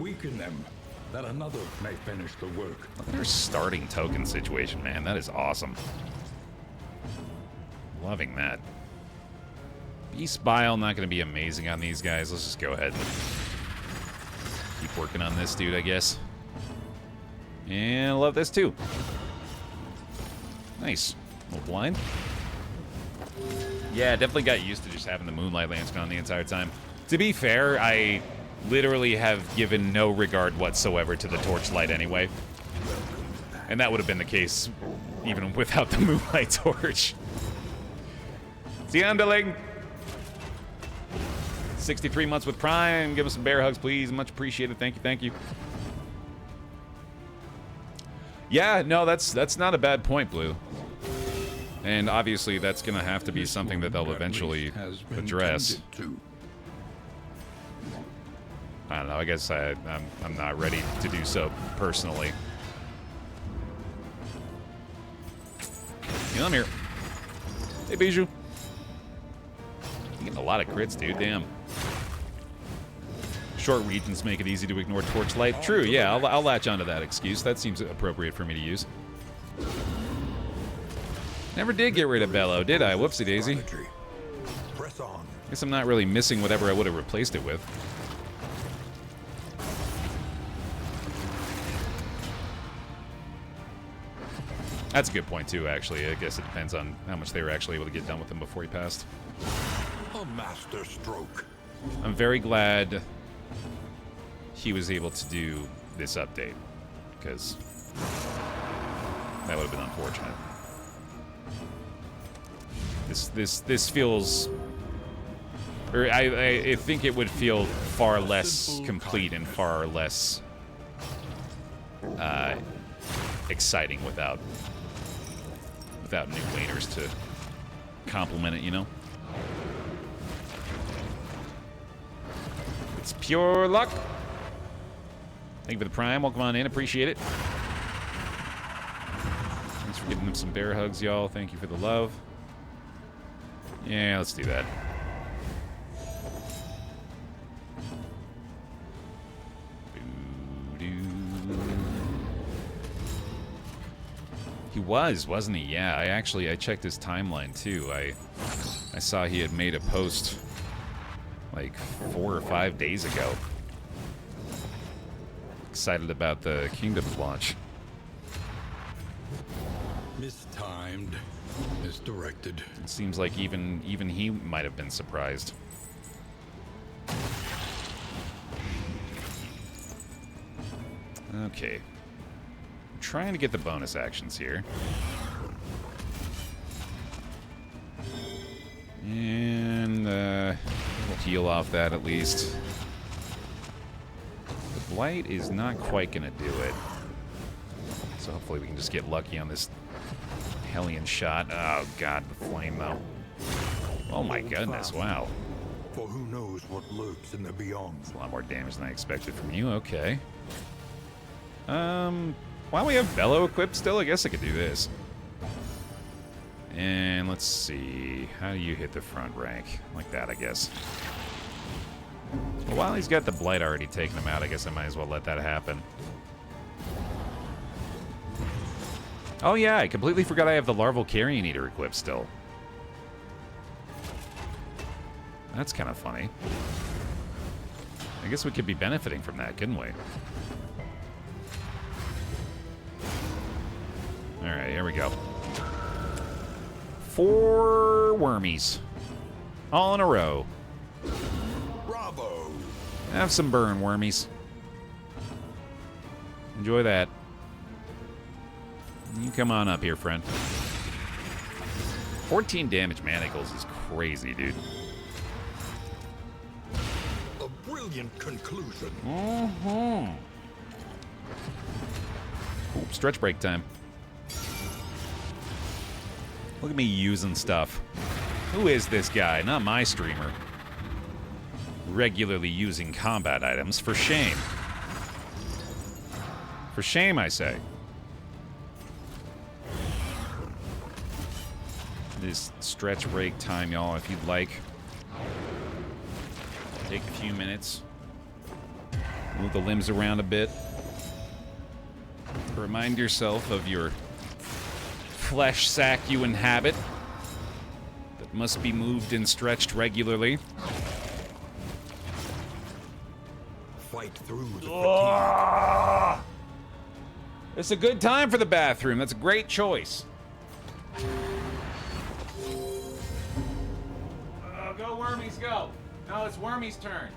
B: Weaken them, that another may finish the work.
A: Look at our starting token situation, man. That is awesome. Loving that. Beast Bile, not going to be amazing on these guys. Let's just go ahead and keep working on this dude, I guess. And I love this, too. Nice. A little blind. Yeah, definitely got used to just having the Moonlight Lantern on the entire time. To be fair, I literally have given no regard whatsoever to the torchlight anyway. And that would have been the case even without the Moonlight Torch. The underling. 63 months with Prime. Give us some bear hugs, please. Much appreciated. Thank you, thank you. Yeah, no, that's not a bad point, Blue. And obviously that's going to have to be something that they'll eventually address. I don't know, I guess I'm not ready to do so personally. You know, I'm here. Hey, Bijou. You're getting a lot of crits, dude. Damn. Short regions make it easy to ignore torchlight. True, yeah, I'll latch onto that excuse. That seems appropriate for me to use. Never did get rid of Bellow, did I? Whoopsie daisy. Guess I'm not really missing whatever I would have replaced it with. That's a good point, too, actually. I guess it depends on how much they were actually able to get done with him before he passed.
B: A master stroke.
A: I'm very glad he was able to do this update, because that would have been unfortunate. This feels... Or I think it would feel far less complete and far less exciting without new laners to complement it, you know? It's pure luck. Thank you for the Prime. Welcome on in. Appreciate it. Thanks for giving them some bear hugs, y'all. Thank you for the love. Yeah, let's do that. He was, wasn't he? Yeah, I checked his timeline too. I saw he had made a post like 4 or 5 days ago. excited about the Kingdoms launch.
B: Mistimed, misdirected.
A: It seems like even he might have been surprised. Okay. I'm trying to get the bonus actions here. And we'll heal off that at least. The Blight is not quite going to do it. So hopefully we can just get lucky on this Hellion shot. Oh god, the flame though. Oh my goodness, wow.
B: For who knows what lurks in the beyond.
A: That's a lot more damage than I expected from you, okay. While we have Bellow equipped still, I guess I could do this. And let's see, how do you hit the front rank? Like that, I guess. Well, while he's got the Blight already taking him out, I guess I might as well let that happen. Oh yeah, I completely forgot I have the Larval Carrion Eater equipped still. That's kind of funny. I guess we could be benefiting from that, couldn't we? Alright, here we go. 4 wormies. All in a row.
B: Bravo!
A: Have some burn, wormies. Enjoy that. You come on up here, friend. 14 damage manacles is crazy, dude.
B: A brilliant conclusion.
A: Mm-hmm. Ooh, stretch break time. Look at me using stuff. Who is this guy? Not my streamer. Regularly using combat items. For shame. For shame, I say. This stretch break time, y'all, if you'd like. Take a few minutes. Move the limbs around a bit. Remind yourself of your flesh sack you inhabit that must be moved and stretched regularly.
B: Fight through the fatigue.
A: It's a good time for the bathroom. That's a great choice. Go, Wormies, go. No, it's Wormy's turn.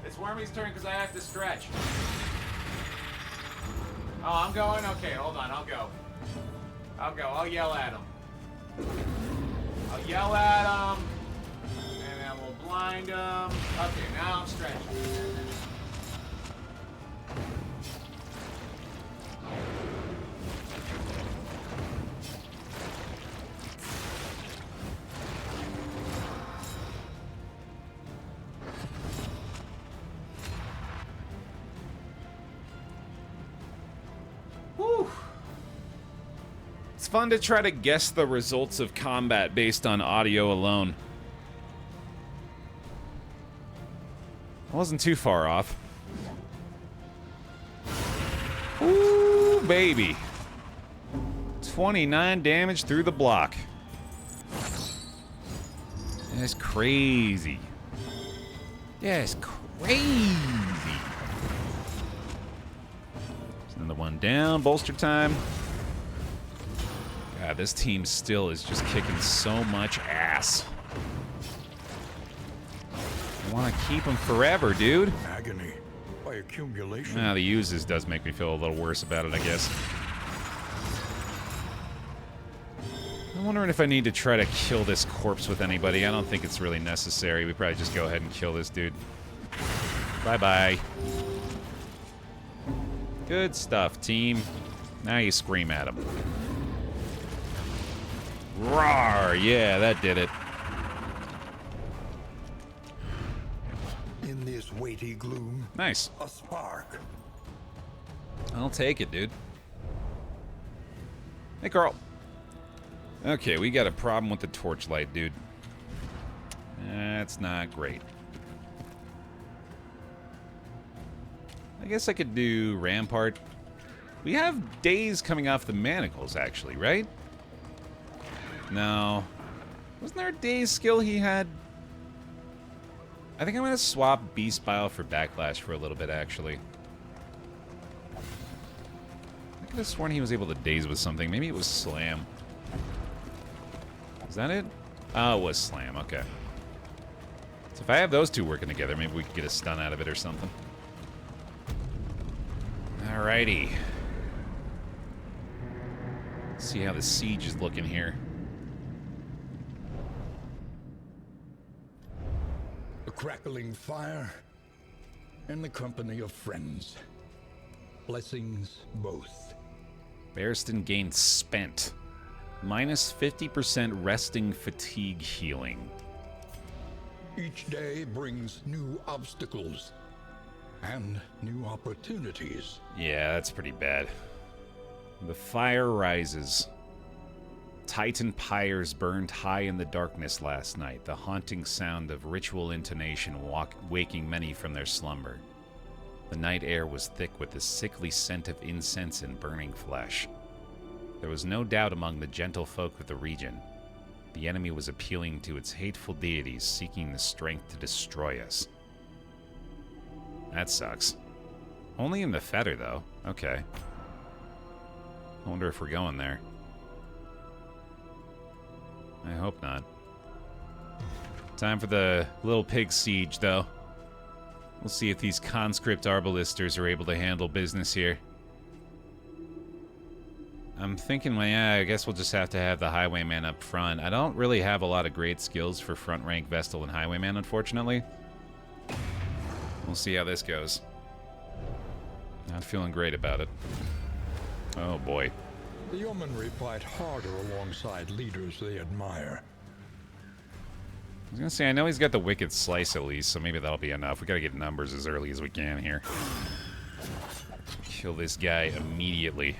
A: It's Wormy's turn because I have to stretch. Oh, I'm going? Okay, hold on. I'll go. I'll yell at him. I'll yell at him. And then we'll blind him. Okay, now I'm stretching. Whew. It's fun to try to guess the results of combat based on audio alone. I wasn't too far off. Ooh, baby. 29 damage through the block. That's crazy. That's crazy. Another one down. Bolster time. God, this team still is just kicking so much ass. I want to keep them forever, dude.
B: Agony by accumulation.
A: Nah, the uses does make me feel a little worse about it, I guess. I'm wondering if I need to try to kill this corpse with anybody. I don't think it's really necessary. We probably just go ahead and kill this dude. Bye-bye. Good stuff, team. Now you scream at him. Roar! Yeah, that did it.
B: In this weighty gloom,
A: Nice.
B: a spark.
A: I'll take it, dude. Hey, Carl. Okay, we got a problem with the torchlight, dude. That's not great. I guess I could do Rampart. We have days coming off the manacles, actually, right? No. Wasn't there a days skill he had? I think I'm going to swap Beast Bile for Backlash for a little bit, actually. could have sworn he was able to daze with something. Maybe it was Slam. Is that it? Oh, it was Slam. Okay. So if I have those two working together, maybe we could get a stun out of it or something. Alrighty. Let's see how the siege is looking here.
B: A crackling fire and the company of friends. Blessings both.
A: Barristan gained spent. Minus 50% resting fatigue healing.
B: Each day brings new obstacles and new opportunities.
A: Yeah, that's pretty bad. The fire rises. Titan pyres burned high in the darkness last night, the haunting sound of ritual intonation waking many from their slumber. The night air was thick with the sickly scent of incense and burning flesh. There was no doubt among the gentle folk of the region. The enemy was appealing to its hateful deities, seeking the strength to destroy us. That sucks. Only in the fetter, though. Okay. I wonder if we're going there. I hope not. Time for the little pig siege, though. We'll see if these conscript arbalisters are able to handle business here. I'm thinking, well, yeah, I guess we'll just have to have the Highwayman up front. I don't really have a lot of great skills for front rank Vestal and Highwayman, unfortunately. We'll see how this goes. Not feeling great about it. Oh boy.
B: The yeomanry fight harder alongside leaders they admire.
A: I was gonna say, I know he's got the Wicked Slice at least, so maybe that'll be enough. We gotta get numbers as early as we can here. Kill this guy immediately.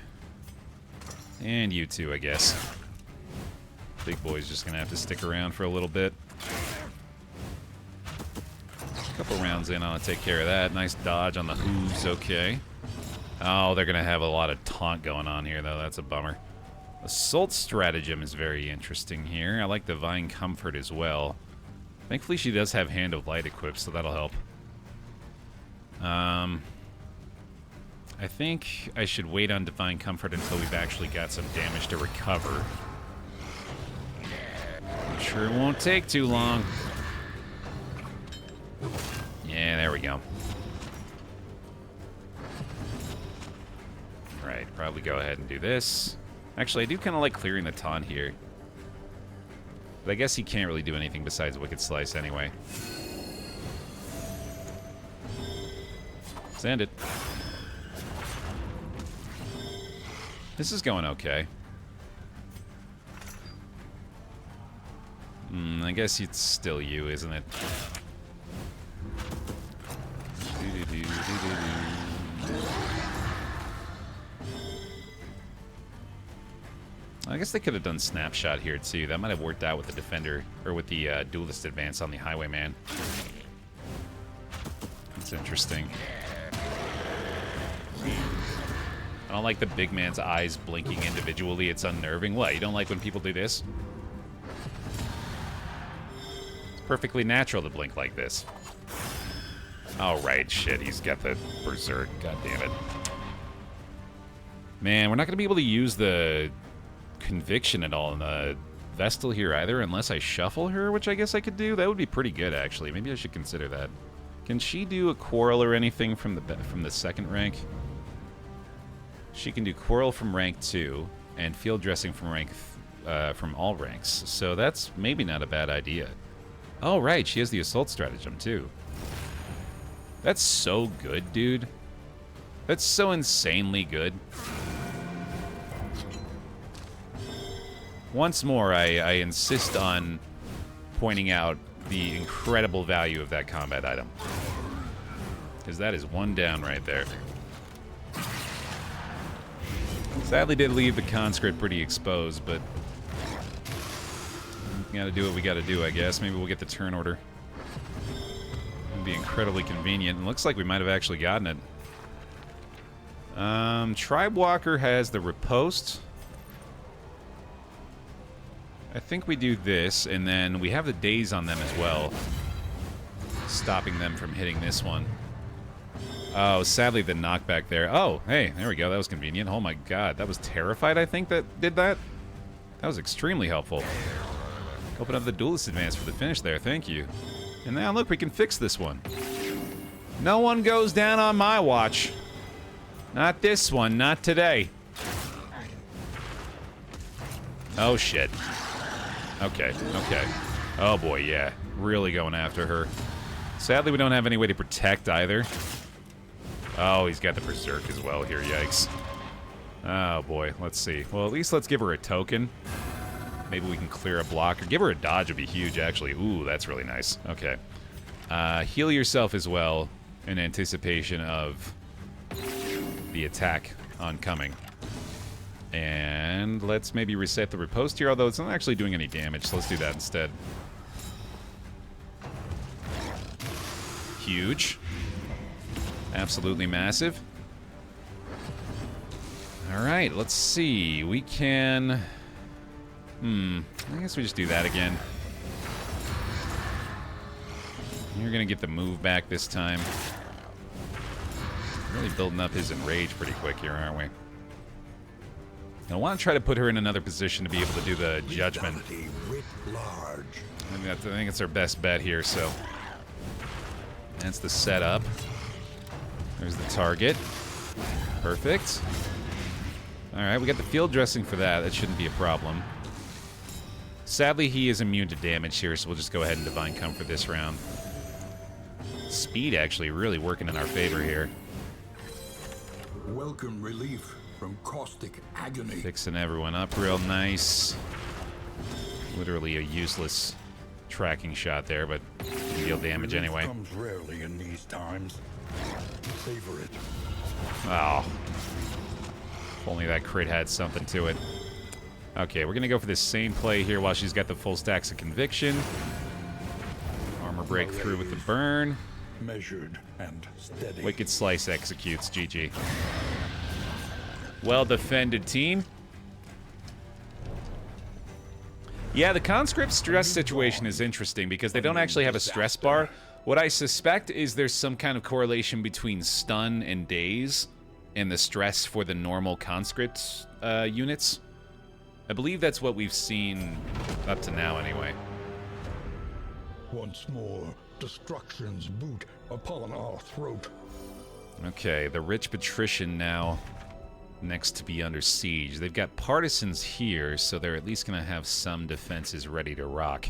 A: And you too, I guess. Big boy's just gonna have to stick around for a little bit. A couple rounds in, I'll take care of that. Nice dodge on the hooves, okay. Oh, they're gonna have a lot of taunt going on here, though. That's a bummer. Assault Stratagem is very interesting here. I like Divine Comfort as well. Thankfully, she does have Hand of Light equipped, so that'll help. I think I should wait on Divine Comfort until we've actually got some damage to recover. I'm sure it won't take too long. Yeah, there we go. Right, probably go ahead and do this. Actually, I do kind of like clearing the taunt here. But I guess he can't really do anything besides Wicked Slice anyway. Send it. This is going okay. I guess it's still you, isn't it? I guess they could have done Snapshot here, too. That might have worked out with the Defender, or with the Duelist Advance on the Highwayman. That's interesting. I don't like the big man's eyes blinking individually. It's unnerving. What, you don't like when people do this? It's perfectly natural to blink like this. Oh, right, shit. He's got the Berserk. God damn it. Man, we're not going to be able to use the Conviction at all in the Vestal here either, unless I shuffle her, which I guess I could do. That would be pretty good, actually. Maybe I should consider that. Can she do a Quarrel or anything from the second rank? She can do Quarrel from rank 2 and Field Dressing from rank from all ranks. So that's maybe not a bad idea. Oh, right, she has the Assault Stratagem, too. That's so good, dude. That's so insanely good. Once more, I insist on pointing out the incredible value of that combat item. Because that is one down right there. Sadly did leave the conscript pretty exposed, but we gotta do what we gotta do, I guess. Maybe we'll get the turn order. It'd be incredibly convenient. It looks like we might have actually gotten it. Tribe Walker has the riposte. I think we do this, and then we have the daze on them as well, stopping them from hitting this one. Oh, sadly the knockback there. Oh, hey, there we go. That was convenient. Oh my god, that was Terrified, I think, that did that. That was extremely helpful. Open up the Duelist Advance for the finish there. Thank you. And now, look, we can fix this one. No one goes down on my watch. Not this one. Not today. Oh, shit. Okay, okay. Oh, boy, yeah. Really going after her. Sadly, we don't have any way to protect either. Oh, he's got the Berserk as well here. Yikes. Oh, boy. Let's see. Well, at least let's give her a token. Maybe we can clear a block. Or give her a dodge would be huge, actually. Ooh, that's really nice. Okay. Heal yourself as well in anticipation of the attack oncoming. And let's maybe reset the riposte here, although it's not actually doing any damage, so let's do that instead. Huge. Absolutely massive. Alright, let's see. We can... I guess we just do that again. You're gonna get the move back this time. Really building up his enrage pretty quick here, aren't we? I want to try to put her in another position to be able to do the judgment. I think it's our best bet here, so... That's the setup. There's the target. Perfect. Alright, we got the field dressing for that. That shouldn't be a problem. Sadly, he is immune to damage here, so we'll just go ahead and Divine Comfort this round. Speed actually really working in our favor here.
B: Welcome relief from caustic agony.
A: Fixing everyone up real nice. Literally a useless tracking shot there, but can deal damage anyway.
B: Comes rarely in these times. Savor it.
A: Oh. If only that crit had something to it. Okay, we're gonna go for this same play here while she's got the full stacks of Conviction. Armor breakthrough with the burn.
B: Measured and steady.
A: Wicked Slice executes. GG. Well defended, team. Yeah, the conscript stress situation is interesting because they don't actually have a stress bar. What I suspect is there's some kind of correlation between stun and daze and the stress for the normal conscript units. I believe that's what we've seen up to now anyway.
B: Once more, destruction's boot upon our throat.
A: Okay, the rich patrician now next to be under siege. They've got partisans here, so they're at least going to have some defenses ready to rock.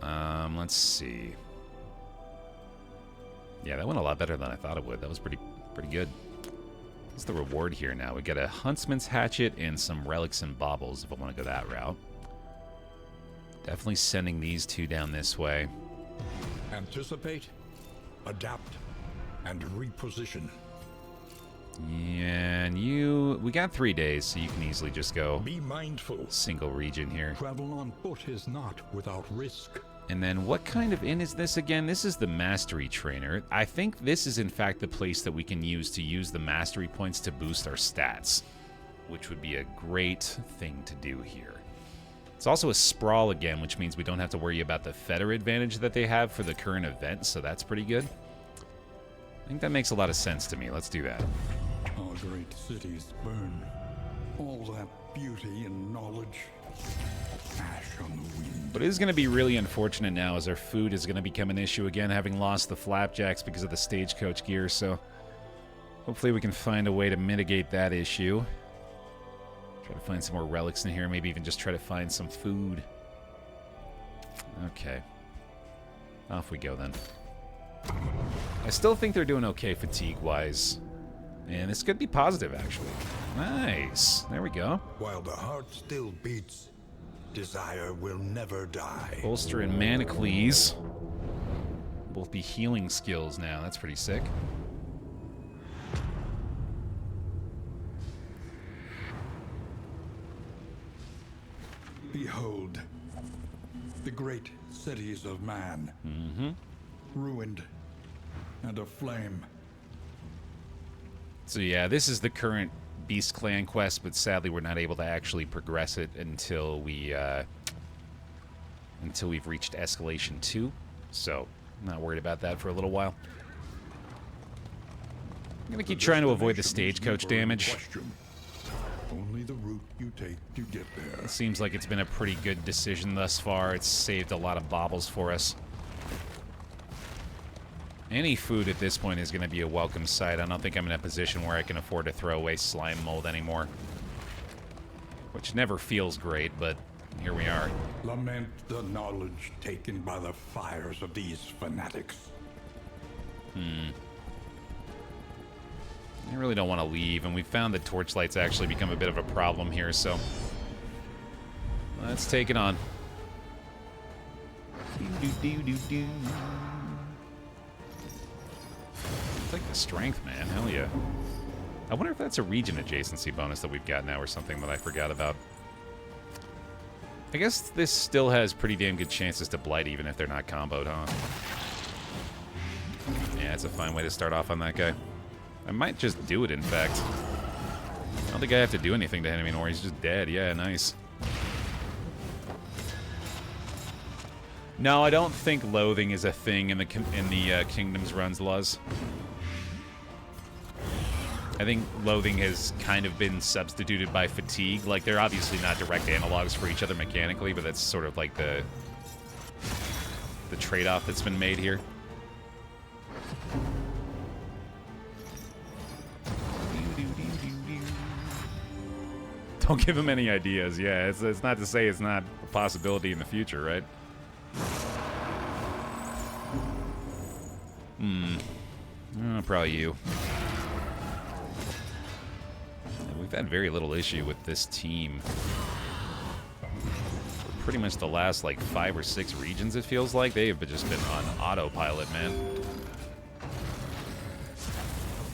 A: Let's see. Yeah, that went a lot better than I thought it would. That was pretty good. What's the reward here now? We got a Huntsman's Hatchet and some Relics and Baubles if I want to go that route. Definitely sending these two down this way.
B: Anticipate, adapt, and reposition.
A: Yeah, and we got 3 days, so you can easily just go
B: Be mindful.
A: Single region here.
B: Travel on foot is not without risk.
A: And then what kind of inn is this again? This is the Mastery Trainer. I think this is in fact the place that we can use the Mastery points to boost our stats, which would be a great thing to do here. It's also a Sprawl again, which means we don't have to worry about the Fetter advantage that they have for the current event, so that's pretty good. I think that makes a lot of sense to me. Let's do that.
B: Our great cities burn. All that beauty and knowledge. Ash on the wind.
A: But it is going to be really unfortunate now as our food is going to become an issue again, having lost the flapjacks because of the stagecoach gear, so hopefully we can find a way to mitigate that issue. Try to find some more relics in here, maybe even just try to find some food. Okay. Off we go then. I still think they're doing okay fatigue-wise. And this could be positive, actually. Nice. There we go.
B: While the heart still beats, desire will never die.
A: Bolster and Manacles. Both be healing skills now. That's pretty sick.
B: Behold, the great cities of man, ruined and aflame.
A: So yeah, this is the current Beast Clan quest, but sadly we're not able to actually progress it until we've reached Escalation 2. So, I'm not worried about that for a little while. gonna keep trying to avoid the stagecoach damage.
B: Only the route you take to get there.
A: It seems like it's been a pretty good decision thus far. It's saved a lot of baubles for us. Any food at this point is going to be a welcome sight. I don't think I'm in a position where I can afford to throw away slime mold anymore. Which never feels great, but here we are.
B: Lament the knowledge taken by the fires of these fanatics.
A: I really don't want to leave, and we found that torchlights actually become a bit of a problem here, so let's take it on. Take the strength, man. Hell yeah. I wonder if that's a region adjacency bonus that we've got now or something that I forgot about. I guess this still has pretty damn good chances to blight even if they're not comboed, huh? Yeah, it's a fine way to start off on that guy. I might just do it, in fact. I don't think I have to do anything to him anymore. He's just dead. Yeah, nice. No, I don't think loathing is a thing in the Kingdoms runs, Luz. I think loathing has kind of been substituted by fatigue. Like, they're obviously not direct analogs for each other mechanically, but that's sort of like the trade-off that's been made here. Don't give him any ideas. Yeah, it's not to say it's not a possibility in the future, right? Probably you. We've had very little issue with this team. For pretty much the last, like, 5 or 6 regions, it feels like. They've just been on autopilot, man.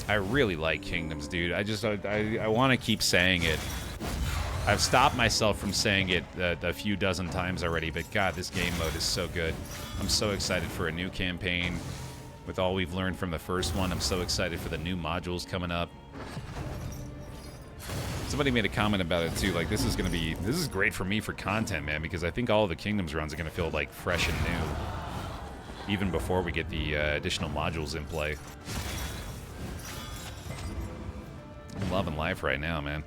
A: I really like Kingdoms, dude. I want to keep saying it. I've stopped myself from saying it a few dozen times already, but God, this game mode is so good. I'm so excited for a new campaign. With all we've learned from the first one, I'm so excited for the new modules coming up. Somebody made a comment about it too, like this is great for me for content, man, because I think all of the Kingdoms runs are going to feel like fresh and new, even before we get the additional modules in play. I'm loving life right now, man.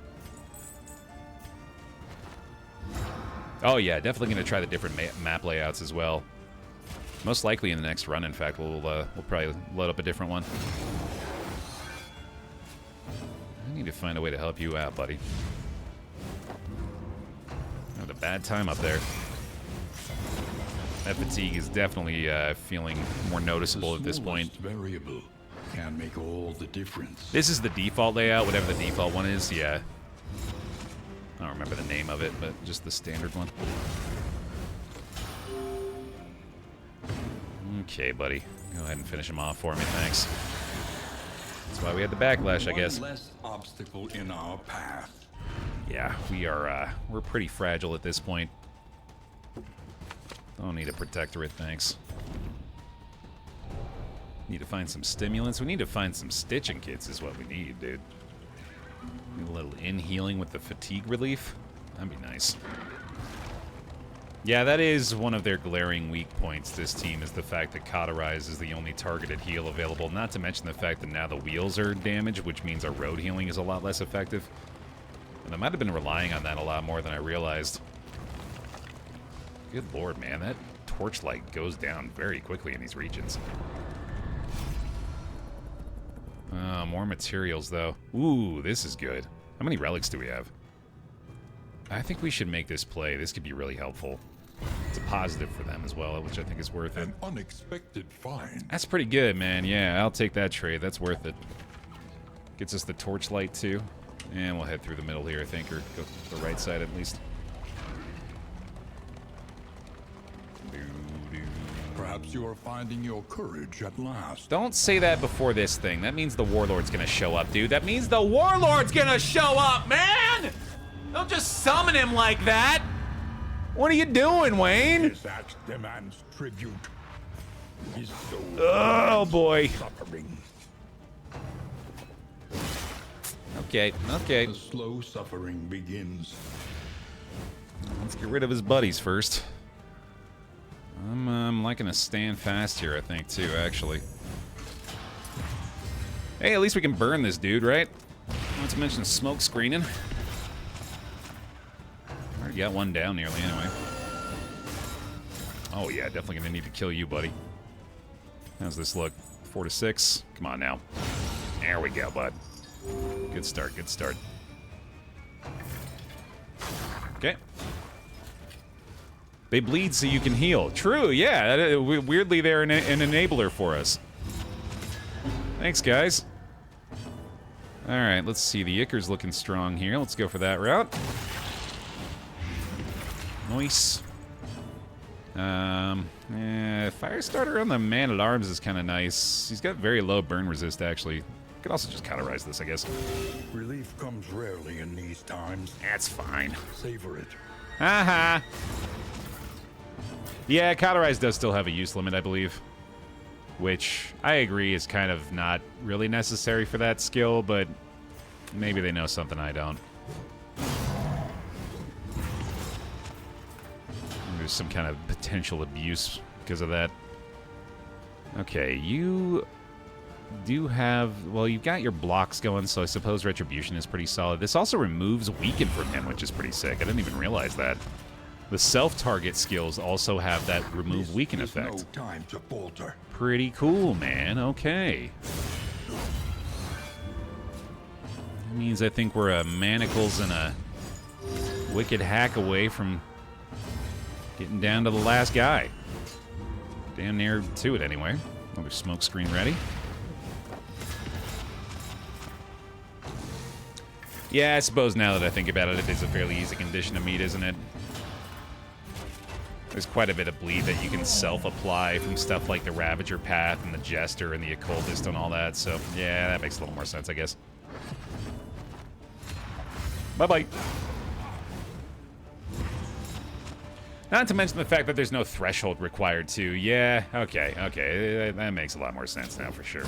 A: Oh yeah, definitely going to try the different map layouts as well. Most likely in the next run, in fact, we'll probably load up a different one. I need to find a way to help you out, buddy. I had a bad time up there. That fatigue is definitely feeling more noticeable at this point.
B: Variable can make all the difference.
A: This is the default layout, whatever the default one is, yeah. I don't remember the name of it, but just the standard one. Okay, buddy. Go ahead and finish him off for me, thanks. That's why we had the backlash, I guess.
B: One less obstacle in our path.
A: Yeah, we're pretty fragile at this point. Don't need a protectorate, thanks. Need to find some stimulants. We need to find some stitching kits is what we need, dude. Need a little in-healing with the fatigue relief. That'd be nice. Yeah, that is one of their glaring weak points, this team, is the fact that Cauterize is the only targeted heal available, not to mention the fact that now the wheels are damaged, which means our road healing is a lot less effective. And I might have been relying on that a lot more than I realized. Good lord, man, that torchlight goes down very quickly in these regions. More materials, though. Ooh, this is good. How many relics do we have? I think we should make this play. This could be really helpful. It's a positive for them as well, which I think is worth it.
B: An unexpected find.
A: That's pretty good, man. Yeah, I'll take that trade. That's worth it. Gets us the torchlight, too. And we'll head through the middle here, I think, or go the right side at least.
B: Perhaps you are finding your courage at last.
A: Don't say that before this thing. That means the Warlord's gonna show up, dude. That means the Warlord's gonna show up, man! Don't just summon him like that! What are you doing, Wayne?
B: His act demands tribute. His soul
A: Oh, boy.
B: suffering.
A: Okay, okay.
B: The slow suffering begins.
A: Let's get rid of his buddies first. I'm liking to stand fast here, I think, too, actually. Hey, at least we can burn this dude, right? Not to mention smoke screening. Already got one down nearly anyway. Oh yeah, definitely gonna need to kill you, buddy. How's this look? 4 to 6. Come on now. There we go, bud. Good start, good start. Okay. They bleed so you can heal. True, yeah. Weirdly, they're an enabler for us. Thanks, guys. Alright, let's see. The Icker's looking strong here. Let's go for that route. Nice. Firestarter on the Man-at-Arms is kind of nice. He's got very low burn resist, actually. Could also just cauterize this, I guess.
B: Relief comes rarely in these times.
A: That's fine.
B: Savor it.
A: Haha. Yeah, cauterize does still have a use limit, I believe. Which, I agree, is kind of not really necessary for that skill, but maybe they know something I don't. There's some kind of potential abuse because of that. Okay, you do have... Well, you've got your blocks going, so I suppose Retribution is pretty solid. This also removes Weaken from him, which is pretty sick. I didn't even realize that. The self-target skills also have that remove Weaken effect.
B: No time to falter.
A: Pretty cool, man. Okay. That means I think we're a manacles and a wicked hack away from getting down to the last guy. Damn near to it, anyway. Another smoke screen ready. Yeah, I suppose now that I think about it, it is a fairly easy condition to meet, isn't it? There's quite a bit of bleed that you can self-apply from stuff like the Ravager Path and the Jester and the Occultist and all that, so yeah, that makes a little more sense, I guess. Bye-bye. Not to mention the fact that there's no threshold required, too. Yeah, okay. That makes a lot more sense now, for sure.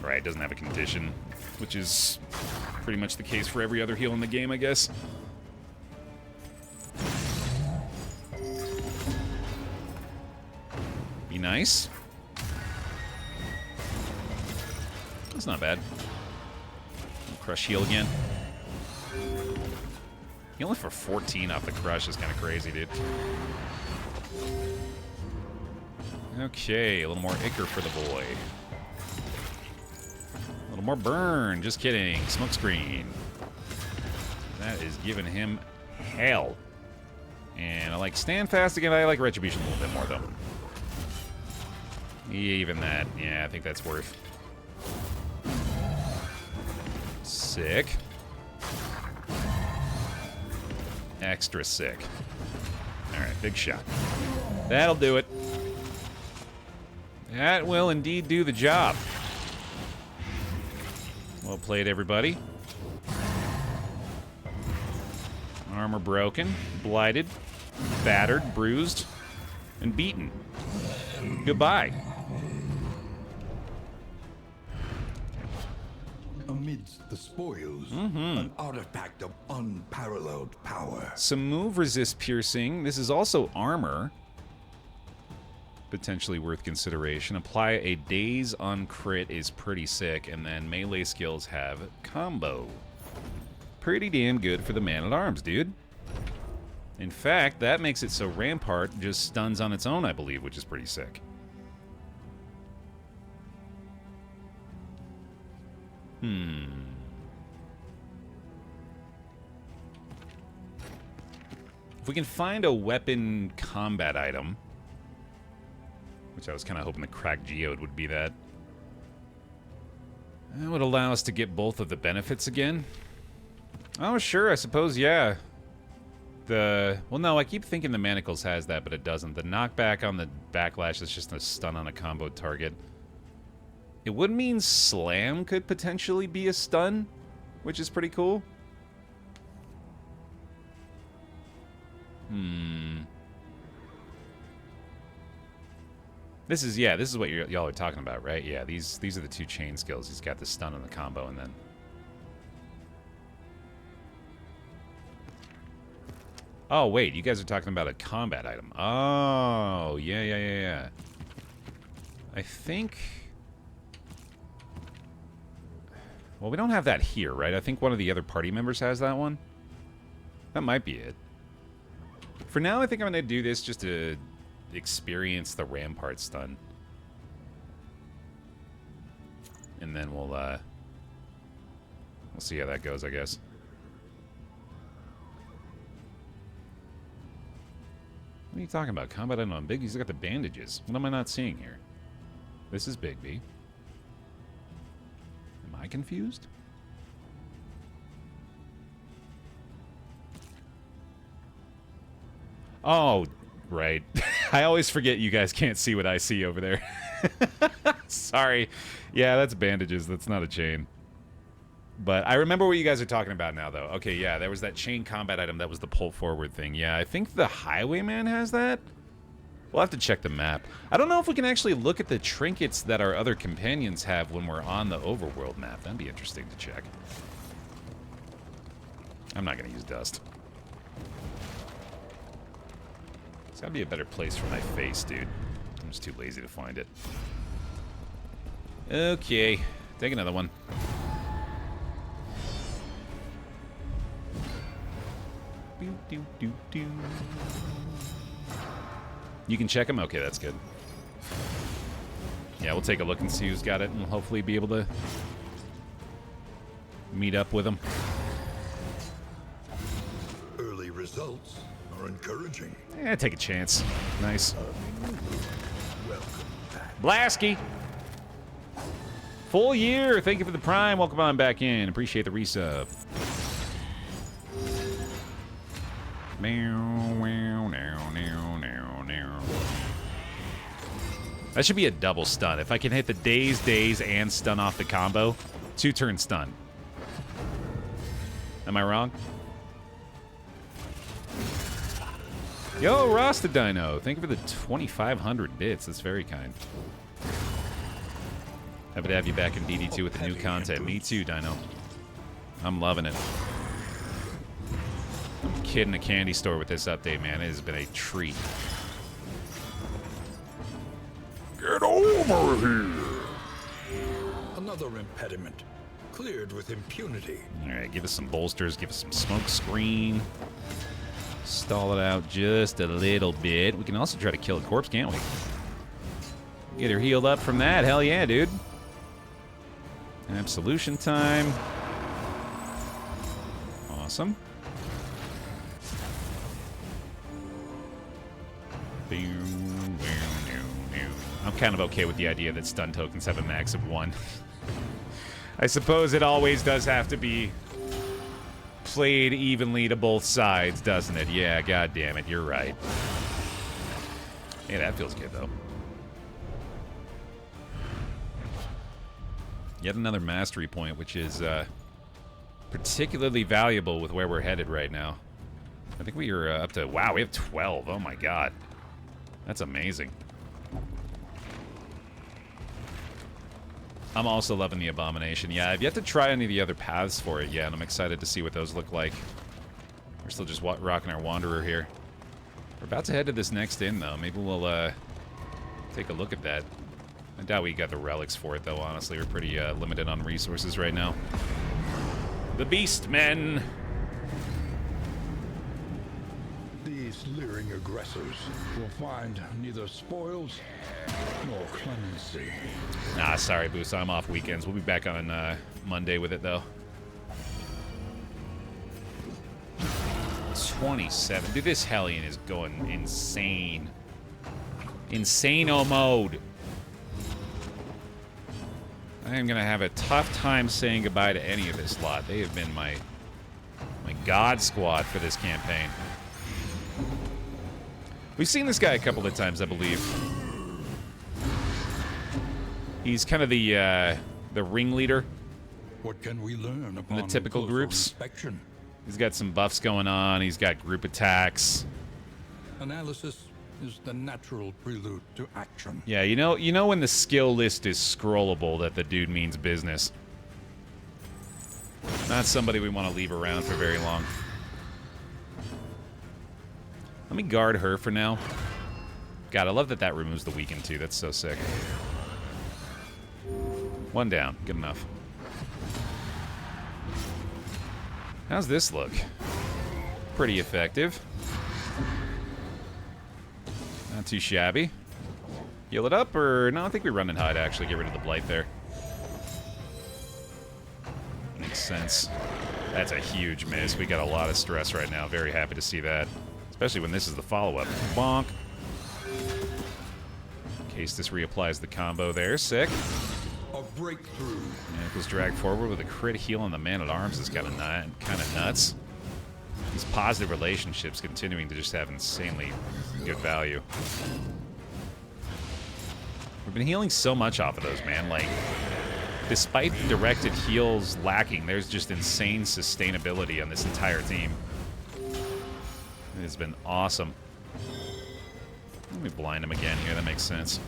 A: Right, doesn't have a condition, which is pretty much the case for every other heal in the game, I guess. Be nice. That's not bad. Crush heal again. Healing for 14 off the crush is kind of crazy, dude. Okay, a little more Ichor for the boy. A little more burn. Just kidding. Smokescreen. That is giving him hell. And I like Standfast again. I like Retribution a little bit more, though. Even that. Yeah, I think that's worth. Sick. Extra sick. Alright, big shot. That'll do it. That will indeed do the job. Well played, everybody. Armor broken, blighted, battered, bruised, and beaten. Goodbye.
B: Amidst the spoils, an artifact of unparalleled power.
A: Some move resist piercing. This is also armor. Potentially worth consideration. Apply a daze on crit is pretty sick, and then melee skills have combo. Pretty damn good for the Man-at-Arms, dude. In fact, that makes it so Rampart just stuns on its own, I believe, which is pretty sick. If we can find a weapon combat item, which I was kind of hoping the Cracked Geode would be that would allow us to get both of the benefits again. Oh, sure, I suppose, yeah. Well, no, I keep thinking the Manacles has that, but it doesn't. The knockback on the Backlash is just a stun on a combo target. It would mean Slam could potentially be a stun, which is pretty cool. This is what y'all are talking about, right? Yeah, these are the two chain skills. He's got the stun on the combo, and then... Oh, wait, you guys are talking about a combat item. Oh, yeah. I think Well, we don't have that here, right? I think one of the other party members has that one. That might be it. For now, I think I'm going to do this just to experience the Rampart stun. And then we'll see how that goes, I guess. What are you talking about? Combat item on Big? He's got the bandages. What am I not seeing here? This is Bigby. Am I confused? Oh, right. I always forget you guys can't see what I see over there. Sorry. Yeah, that's bandages. That's not a chain. But I remember what you guys are talking about now, though. Okay, yeah, there was that chain combat item that was the pull forward thing. Yeah, I think the Highwayman has that. We'll have to check the map. I don't know if we can actually look at the trinkets that our other companions have when we're on the overworld map. That'd be interesting to check. I'm not going to use dust. It's got to be a better place for my face, dude. I'm just too lazy to find it. Okay, take another one. You can check them? Okay, that's good. Yeah, we'll take a look and see who's got it, and we'll hopefully be able to meet up with them.
B: Early results are encouraging.
A: Yeah, take a chance. Nice.
B: Welcome back.
A: Blasky! Full year! Thank you for the prime. Welcome on back in. Appreciate the resub. That should be a double stun. If I can hit the daze, and stun off the combo, 2-turn stun. Am I wrong? Yo, Rasta Dino. Thank you for the 2,500 bits. That's very kind. Happy to have you back in DD2 with the new content. Me too, Dino. I'm loving it. I'm a kid in a candy store with this update, man. It has been a treat.
B: Get over here! Another impediment. Cleared with impunity.
A: Alright, give us some bolsters, give us some smoke screen. Stall it out just a little bit. We can also try to kill a corpse, can't we? Get her healed up from that. Hell yeah, dude. Absolution time. Awesome. I'm kind of okay with the idea that stun tokens have a max of 1. I suppose it always does have to be played evenly to both sides, doesn't it? Yeah, god damn it, you're right. Yeah, that feels good, though. Yet another mastery point, which is particularly valuable with where we're headed right now. I think we are up to... Wow, we have 12. Oh, my god. That's amazing. I'm also loving the Abomination. Yeah, I've yet to try any of the other paths for it yet, and I'm excited to see what those look like. We're still just rocking our Wanderer here. We're about to head to this next inn, though. Maybe we'll take a look at that. I doubt we got the relics for it, though, honestly. We're pretty limited on resources right now. The Beastmen!
B: These leering aggressors will find neither spoils nor clemency.
A: Nah, sorry, Boost. I'm off weekends. We'll be back on Monday with it, though. 27. Dude, this Hellion is going insane. Insano mode. I am going to have a tough time saying goodbye to any of this lot. They have been my god squad for this campaign. We've seen this guy a couple of times, I believe. He's kind of the ringleader.
B: What can we learn upon
A: in the typical groups?
B: Inspection?
A: He's got some buffs going on. He's got group attacks.
B: Analysis is the natural prelude to action.
A: Yeah, you know when the skill list is scrollable that the dude means business. Not somebody we want to leave around for very long. Let me guard her for now. God, I love that that removes the weaken too. That's so sick. One down. Good enough. How's this look? Pretty effective. Not too shabby. Heal it up, or... No, I think we run and hide, actually. Get rid of the blight there. Makes sense. That's a huge miss. We got a lot of stress right now. Very happy to see that. Especially when this is the follow-up. Bonk. In case this reapplies the combo there. Sick.
B: A breakthrough.
A: Ankles drag forward with a crit heal on the Man-at-Arms is kind of nuts. These positive relationships continuing to just have insanely good value. We've been healing so much off of those, man. Like, despite the directed heals lacking, there's just insane sustainability on this entire team. It has been awesome. Let me blind him again here. That makes sense.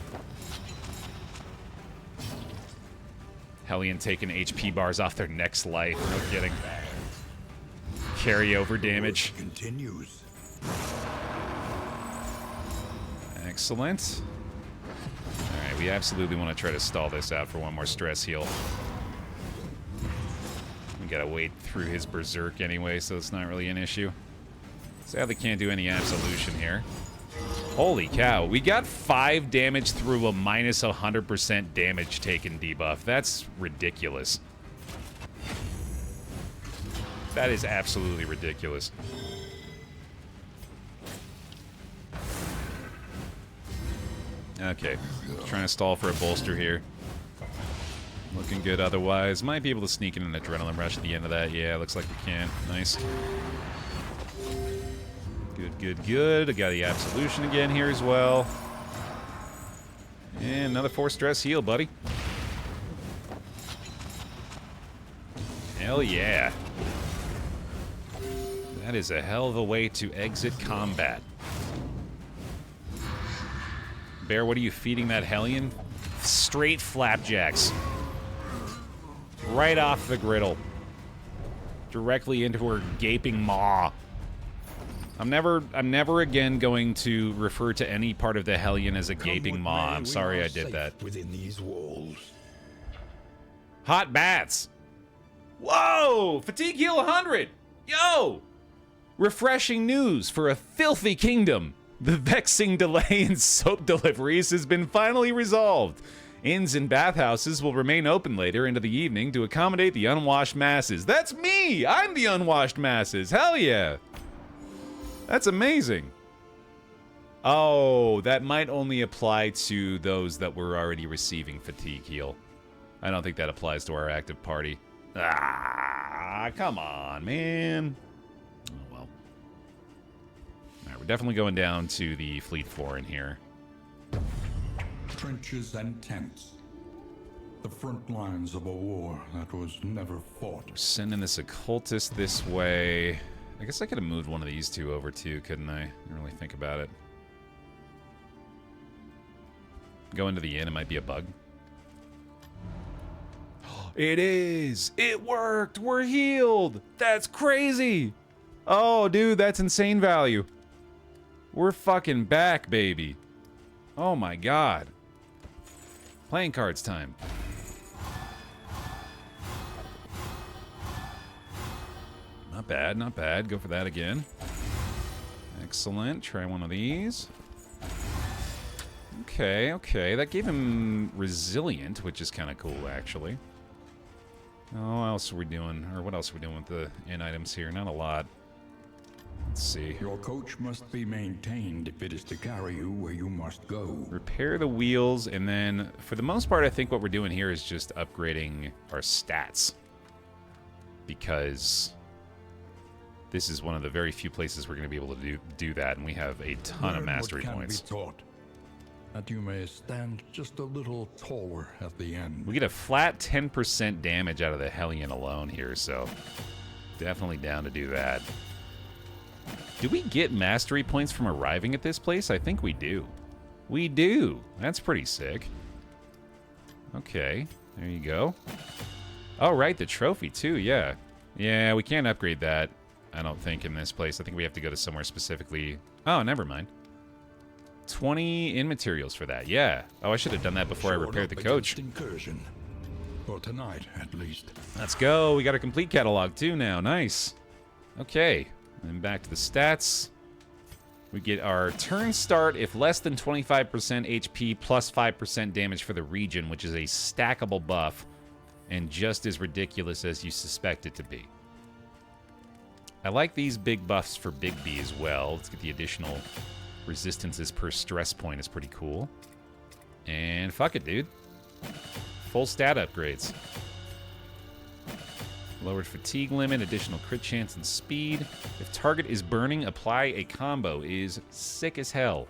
A: Hellion taking HP bars off their next life. No kidding. Carryover damage.
B: Continues.
A: Excellent. Alright, we absolutely want to try to stall this out for one more stress heal. We gotta wait through his berserk anyway, so it's not really an issue. Sadly can't do any absolution here. Holy cow, we got 5 damage through a minus 100% damage taken debuff. That's ridiculous. That is absolutely ridiculous. Okay, trying to stall for a bolster here. Looking good otherwise. Might be able to sneak in an adrenaline rush at the end of that. Yeah, looks like we can. Nice. Good, good, good. I got the absolution again here as well. And another 4 stress heal, buddy. Hell yeah. That is a hell of a way to exit combat. Baer, what are you feeding that Hellion? Straight flapjacks. Right off the griddle. Directly into her gaping maw. I'm never again going to refer to any part of the Hellion as a gaping maw. I'm sorry I did that.
B: Within these walls.
A: Hot baths. Whoa! Fatigue heal 100! Yo! Refreshing news for a filthy kingdom. The vexing delay in soap deliveries has been finally resolved. Inns and bathhouses will remain open later into the evening to accommodate the unwashed masses. That's me! I'm the unwashed masses! Hell yeah! That's amazing. Oh, that might only apply to those that were already receiving fatigue heal. I don't think that applies to our active party. Ah, come on, man. Oh, well. All right, we're definitely going down to the Fleet 4 in here.
B: Trenches and tents. The front lines of a war that was never fought.
A: We're sending this occultist this way. I guess I could have moved one of these two over too, couldn't I? I didn't really think about it. Go into the inn, it might be a bug. It is! It worked! We're healed! That's crazy! Oh, dude, that's insane value. We're fucking back, baby. Oh my god. Playing cards time. Not bad, not bad. Go for that again. Excellent. Try one of these. Okay, okay. That gave him resilient, which is kind of cool, actually. Oh, what else are we doing? Or what else are we doing with the inn items here? Not a lot. Let's see.
B: Your coach must be maintained if it is to carry you where you must go.
A: Repair the wheels, and then, for the most part, I think what we're doing here is just upgrading our stats. Because this is one of the very few places we're going to be able to do that, and we have a ton of mastery points.
B: Be taught, that you may stand just a little taller at the end.
A: We get a flat 10% damage out of the Hellion alone here, so definitely down to do that. Do we get mastery points from arriving at this place? I think we do. We do. That's pretty sick. Okay, there you go. Oh, right, the trophy too, yeah. Yeah, we can't upgrade that, I don't think, in this place. I think we have to go to somewhere specifically. Oh, never mind. 20 in materials for that, yeah. Oh, I should have done that before I repaired the coach.
B: Incursion. For tonight, at least.
A: Let's go. We got a complete catalog too now. Nice. Okay, and back to the stats. We get our turn start if less than 25% HP plus 5% damage for the region, which is a stackable buff and just as ridiculous as you suspect it to be. I like these big buffs for Big B as well. Let's get the additional resistances per stress point is pretty cool. And fuck it, dude. Full stat upgrades. Lowered fatigue limit, additional crit chance and speed. If target is burning, apply a combo is sick as hell.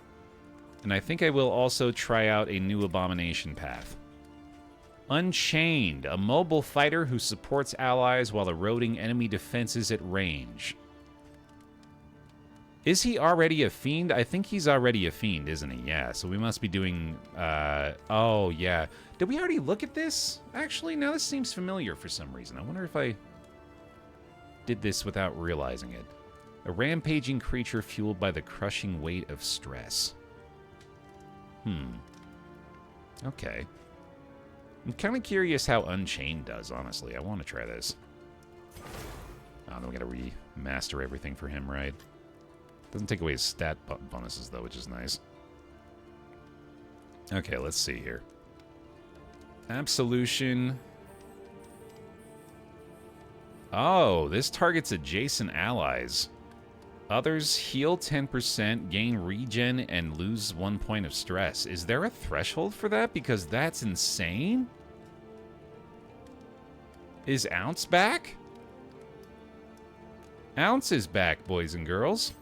A: And I think I will also try out a new Abomination path. Unchained, a mobile fighter who supports allies while eroding enemy defenses at range. Is he already a fiend? I think he's already a fiend, isn't he? Yeah, so we must be doing... oh, yeah. Did we already look at this? Actually, now this seems familiar for some reason. I wonder if I did this without realizing it. A rampaging creature fueled by the crushing weight of stress. Okay. I'm kind of curious how Unchained does, honestly. I want to try this. Oh, then we gotta remaster everything for him, right? Doesn't take away his stat bonuses, though, which is nice. Okay, let's see here. Absolution. Oh, this targets adjacent allies. Others heal 10%, gain regen, and lose 1 point of stress. Is there a threshold for that? Because that's insane. Is Ounce back? Ounce is back, boys and girls.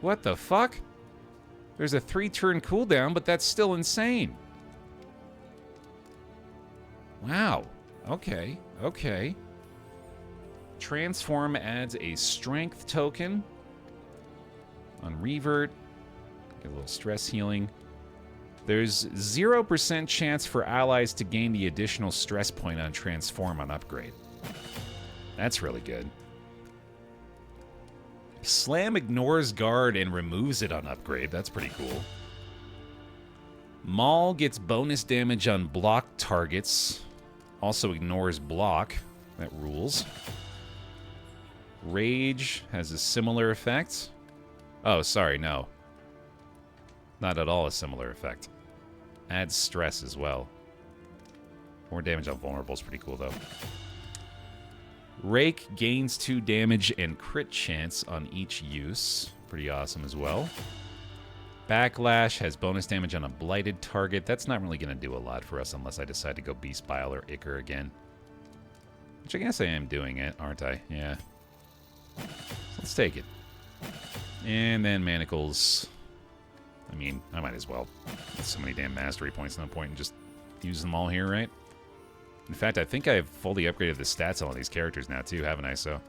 A: What the fuck? There's a 3-turn cooldown, but that's still insane. Wow. Okay. Okay. Transform adds a strength token. On revert. Get a little stress healing. There's 0% chance for allies to gain the additional stress point on transform on upgrade. That's really good. Slam ignores guard and removes it on upgrade. That's pretty cool. Maul gets bonus damage on block targets. Also ignores block. That rules. Rage has a similar effect. Oh, sorry, no. Not at all a similar effect. Adds stress as well. More damage on vulnerable is pretty cool, though. Rake gains 2 damage and crit chance on each use. Pretty awesome as well. Backlash has bonus damage on a blighted target. That's not really going to do a lot for us unless I decide to go Beast Bile or Ichor again. Which I guess I am doing it, aren't I? Yeah. So let's take it. And then Manacles. I mean, I might as well. With so many damn mastery points, no point in just using them all here, right? In fact, I think I've fully upgraded the stats on these characters now, too, haven't I? So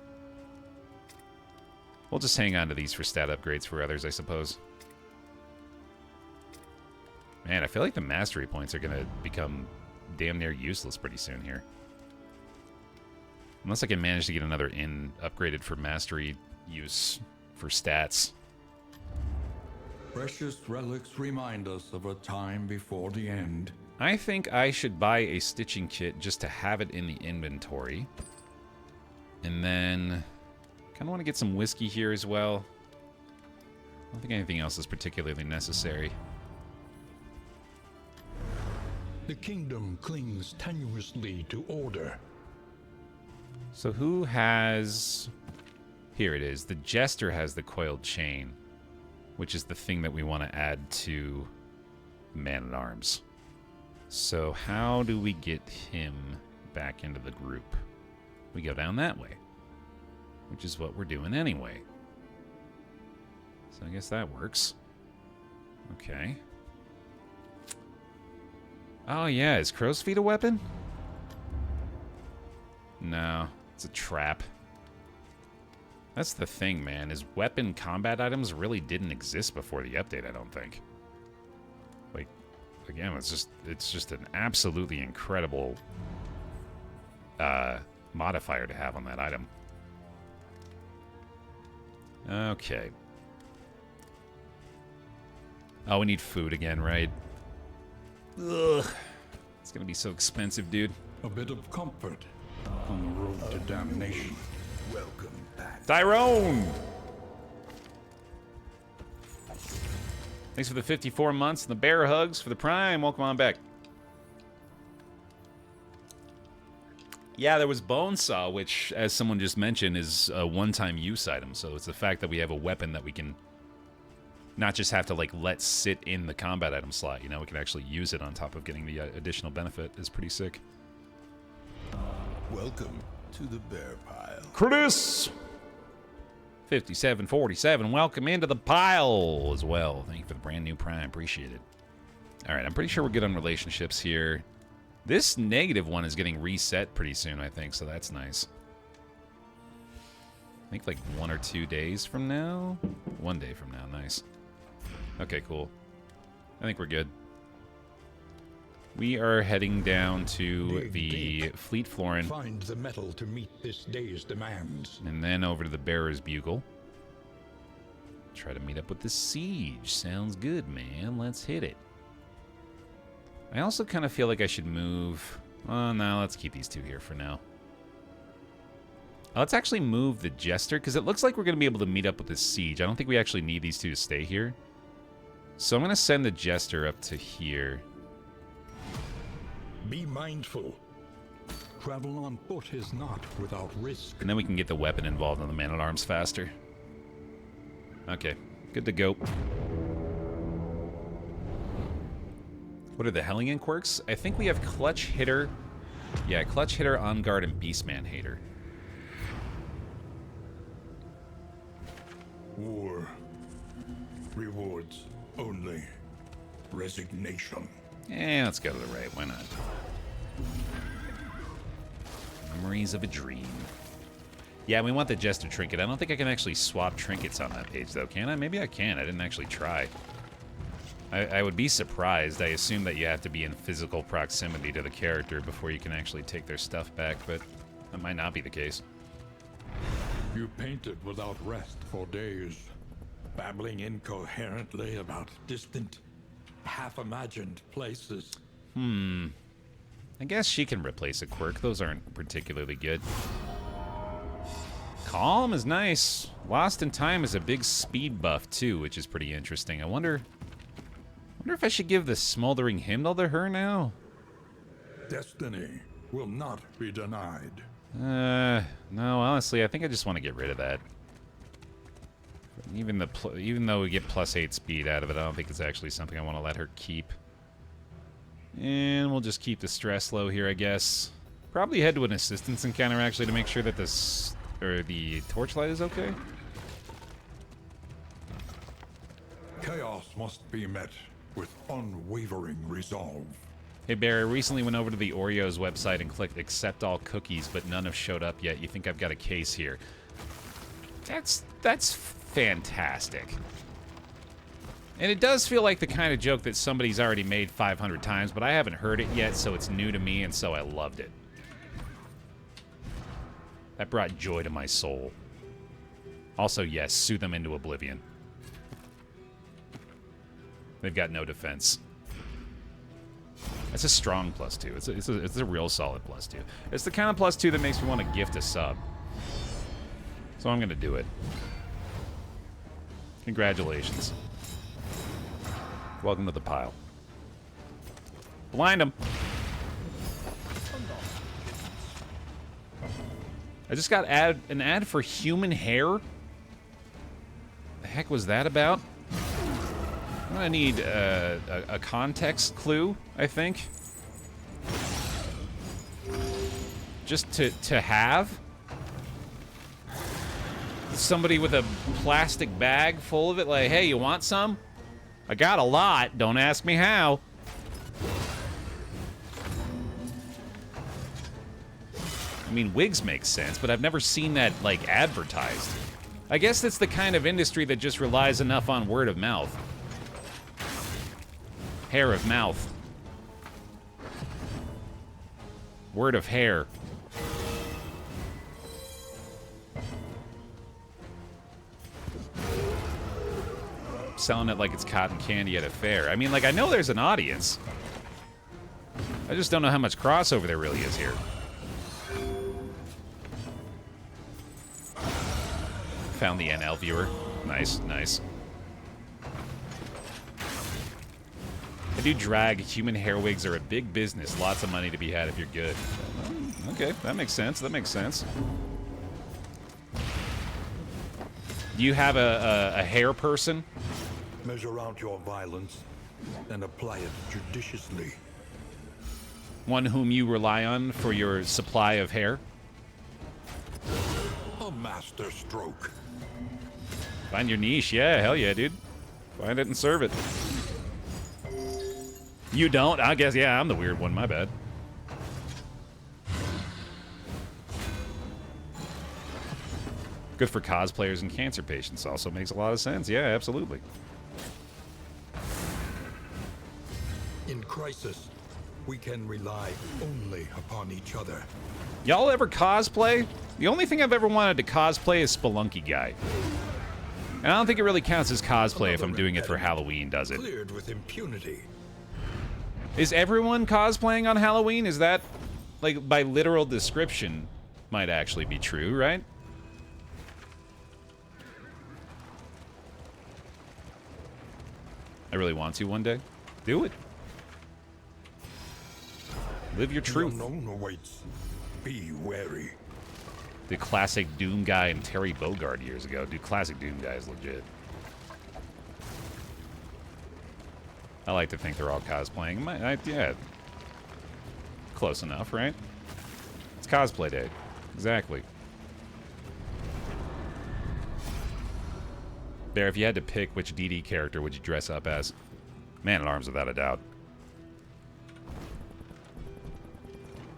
A: we'll just hang on to these for stat upgrades for others, I suppose. Man, I feel like the mastery points are going to become damn near useless pretty soon here. Unless I can manage to get another inn upgraded for mastery use for stats.
B: Precious relics remind us of a time before the end.
A: I think I should buy a stitching kit just to have it in the inventory. And then kind of want to get some whiskey here as well. I don't think anything else is particularly necessary.
B: The kingdom clings tenuously to order.
A: So who has... Here it is. The Jester has the coiled chain, which is the thing that we want to add to Man-at-Arms. So how do we get him back into the group? We go down that way, which is what we're doing anyway. So I guess that works. Okay. Oh yeah, is crow's feet a weapon? No, it's a trap. That's the thing, man, is weapon combat items really didn't exist before the update, I don't think. Like, again, it's just an absolutely incredible modifier to have on that item. Okay. Oh, we need food again, right? Ugh. It's gonna be so expensive, dude.
B: A bit of comfort on the road to damnation. Welcome back.
A: Tyrone! Thanks for the 54 months and the bear hugs for the prime. Welcome on back. Yeah, there was Bonesaw, which, as someone just mentioned, is a one-time use item. So it's the fact that we have a weapon that we can not just have to, like, let sit in the combat item slot. You know, we can actually use it on top of getting the additional benefit. Is pretty sick.
B: Welcome to the bear pile.
A: Curtis! 5747, welcome into the pile as well. Thank you for the brand new prime. Appreciate it. All right, I'm pretty sure we're good on relationships here. This negative one is getting reset pretty soon, I think, so that's nice. I think like 1 or 2 days from now? 1 day from now, nice. Okay, cool. I think we're good. We are heading down to the Fleet Florin.
B: Find the metal to meet this day's demands.
A: And then over to the Bearer's Bugle. Try to meet up with the Siege. Sounds good, man. Let's hit it. I also kind of feel like I should move... Oh, no, let's keep these two here for now. Let's actually move the Jester, because it looks like we're going to be able to meet up with the Siege. I don't think we actually need these two to stay here. So I'm going to send the Jester up to here.
B: Be mindful. Travel on foot is not without risk.
A: And then we can get the weapon involved on the Man-at-Arms faster. Okay, good to go. What are the Hellion quirks? I think we have Clutch Hitter. Yeah, Clutch Hitter, On Guard, and Beastman Hater.
B: War. Rewards only. Resignation.
A: Let's go to the right. Why not? Memories of a Dream. Yeah, we want the Jester Trinket. I don't think I can actually swap trinkets on that page, though. Can I? Maybe I can. I didn't actually try. I would be surprised. I assume that you have to be in physical proximity to the character before you can actually take their stuff back, but that might not be the case.
B: You painted without rest for days, babbling incoherently about distant, half-imagined places.
A: I guess she can replace a quirk. Those aren't particularly good. Calm is nice. Lost in Time is a big speed buff, too, which is pretty interesting. I wonder if I should give the Smoldering Hymnal to her now?
B: Destiny will not be denied.
A: No, honestly, I think I just want to get rid of that. Even though we get +8 speed out of it, I don't think it's actually something I want to let her keep. And we'll just keep the stress low here, I guess. Probably head to an assistance encounter, actually, to make sure that the torchlight is okay.
B: Chaos must be met with unwavering resolve.
A: Hey, Baer, I recently went over to the Oreos website and clicked accept all cookies, but none have showed up yet. You think I've got a case here? That's fantastic. And it does feel like the kind of joke that somebody's already made 500 times, but I haven't heard it yet, so it's new to me, and so I loved it. That brought joy to my soul. Also, yes, sue them into oblivion. They've got no defense. That's a strong +2. It's a real solid +2. It's the kind of +2 that makes me want to gift a sub. So I'm going to do it. Congratulations. Welcome to the pile. Blind him. I just got an ad for human hair. The heck was that about? I'm gonna need a context clue, I think. Just to have. Somebody with a plastic bag full of it, like, hey, you want some? I got a lot, don't ask me how. I mean, wigs make sense, but I've never seen that, like, advertised. I guess that's the kind of industry that just relies enough on word of mouth. Hair of mouth. Word of hair. Selling it like it's cotton candy at a fair. I mean, like, I know there's an audience. I just don't know how much crossover there really is here. Found the NL viewer. Nice, nice. I do drag. Human hair wigs are a big business. Lots of money to be had if you're good. Okay, that makes sense. That makes sense. Do you have a hair person?
B: Measure out your violence and apply it judiciously.
A: One whom you rely on for your supply of hair?
B: A master stroke.
A: Find your niche. Yeah, hell yeah, dude. Find it and serve it. You don't? I guess, yeah, I'm the weird one. My bad. Good for cosplayers and cancer patients. Also makes a lot of sense. Yeah, absolutely.
B: In crisis, we can rely only upon each other.
A: Y'all ever cosplay? The only thing I've ever wanted to cosplay is Spelunky guy. And I don't think it really counts as cosplay if I'm doing it for Halloween, does it?
B: Cleared with impunity.
A: Is everyone cosplaying on Halloween? Is that, like, by literal description, might actually be true, right? I really want to one day. Do it. Live your truth.
B: The unknown awaits. Be wary.
A: The classic Doom guy and Terry Bogard years ago. Dude, classic Doom guy is legit. I like to think they're all cosplaying. Yeah. Close enough, right? It's cosplay day. Exactly. Baer, if you had to pick which DD character would you dress up as? Man-at-Arms, without a doubt.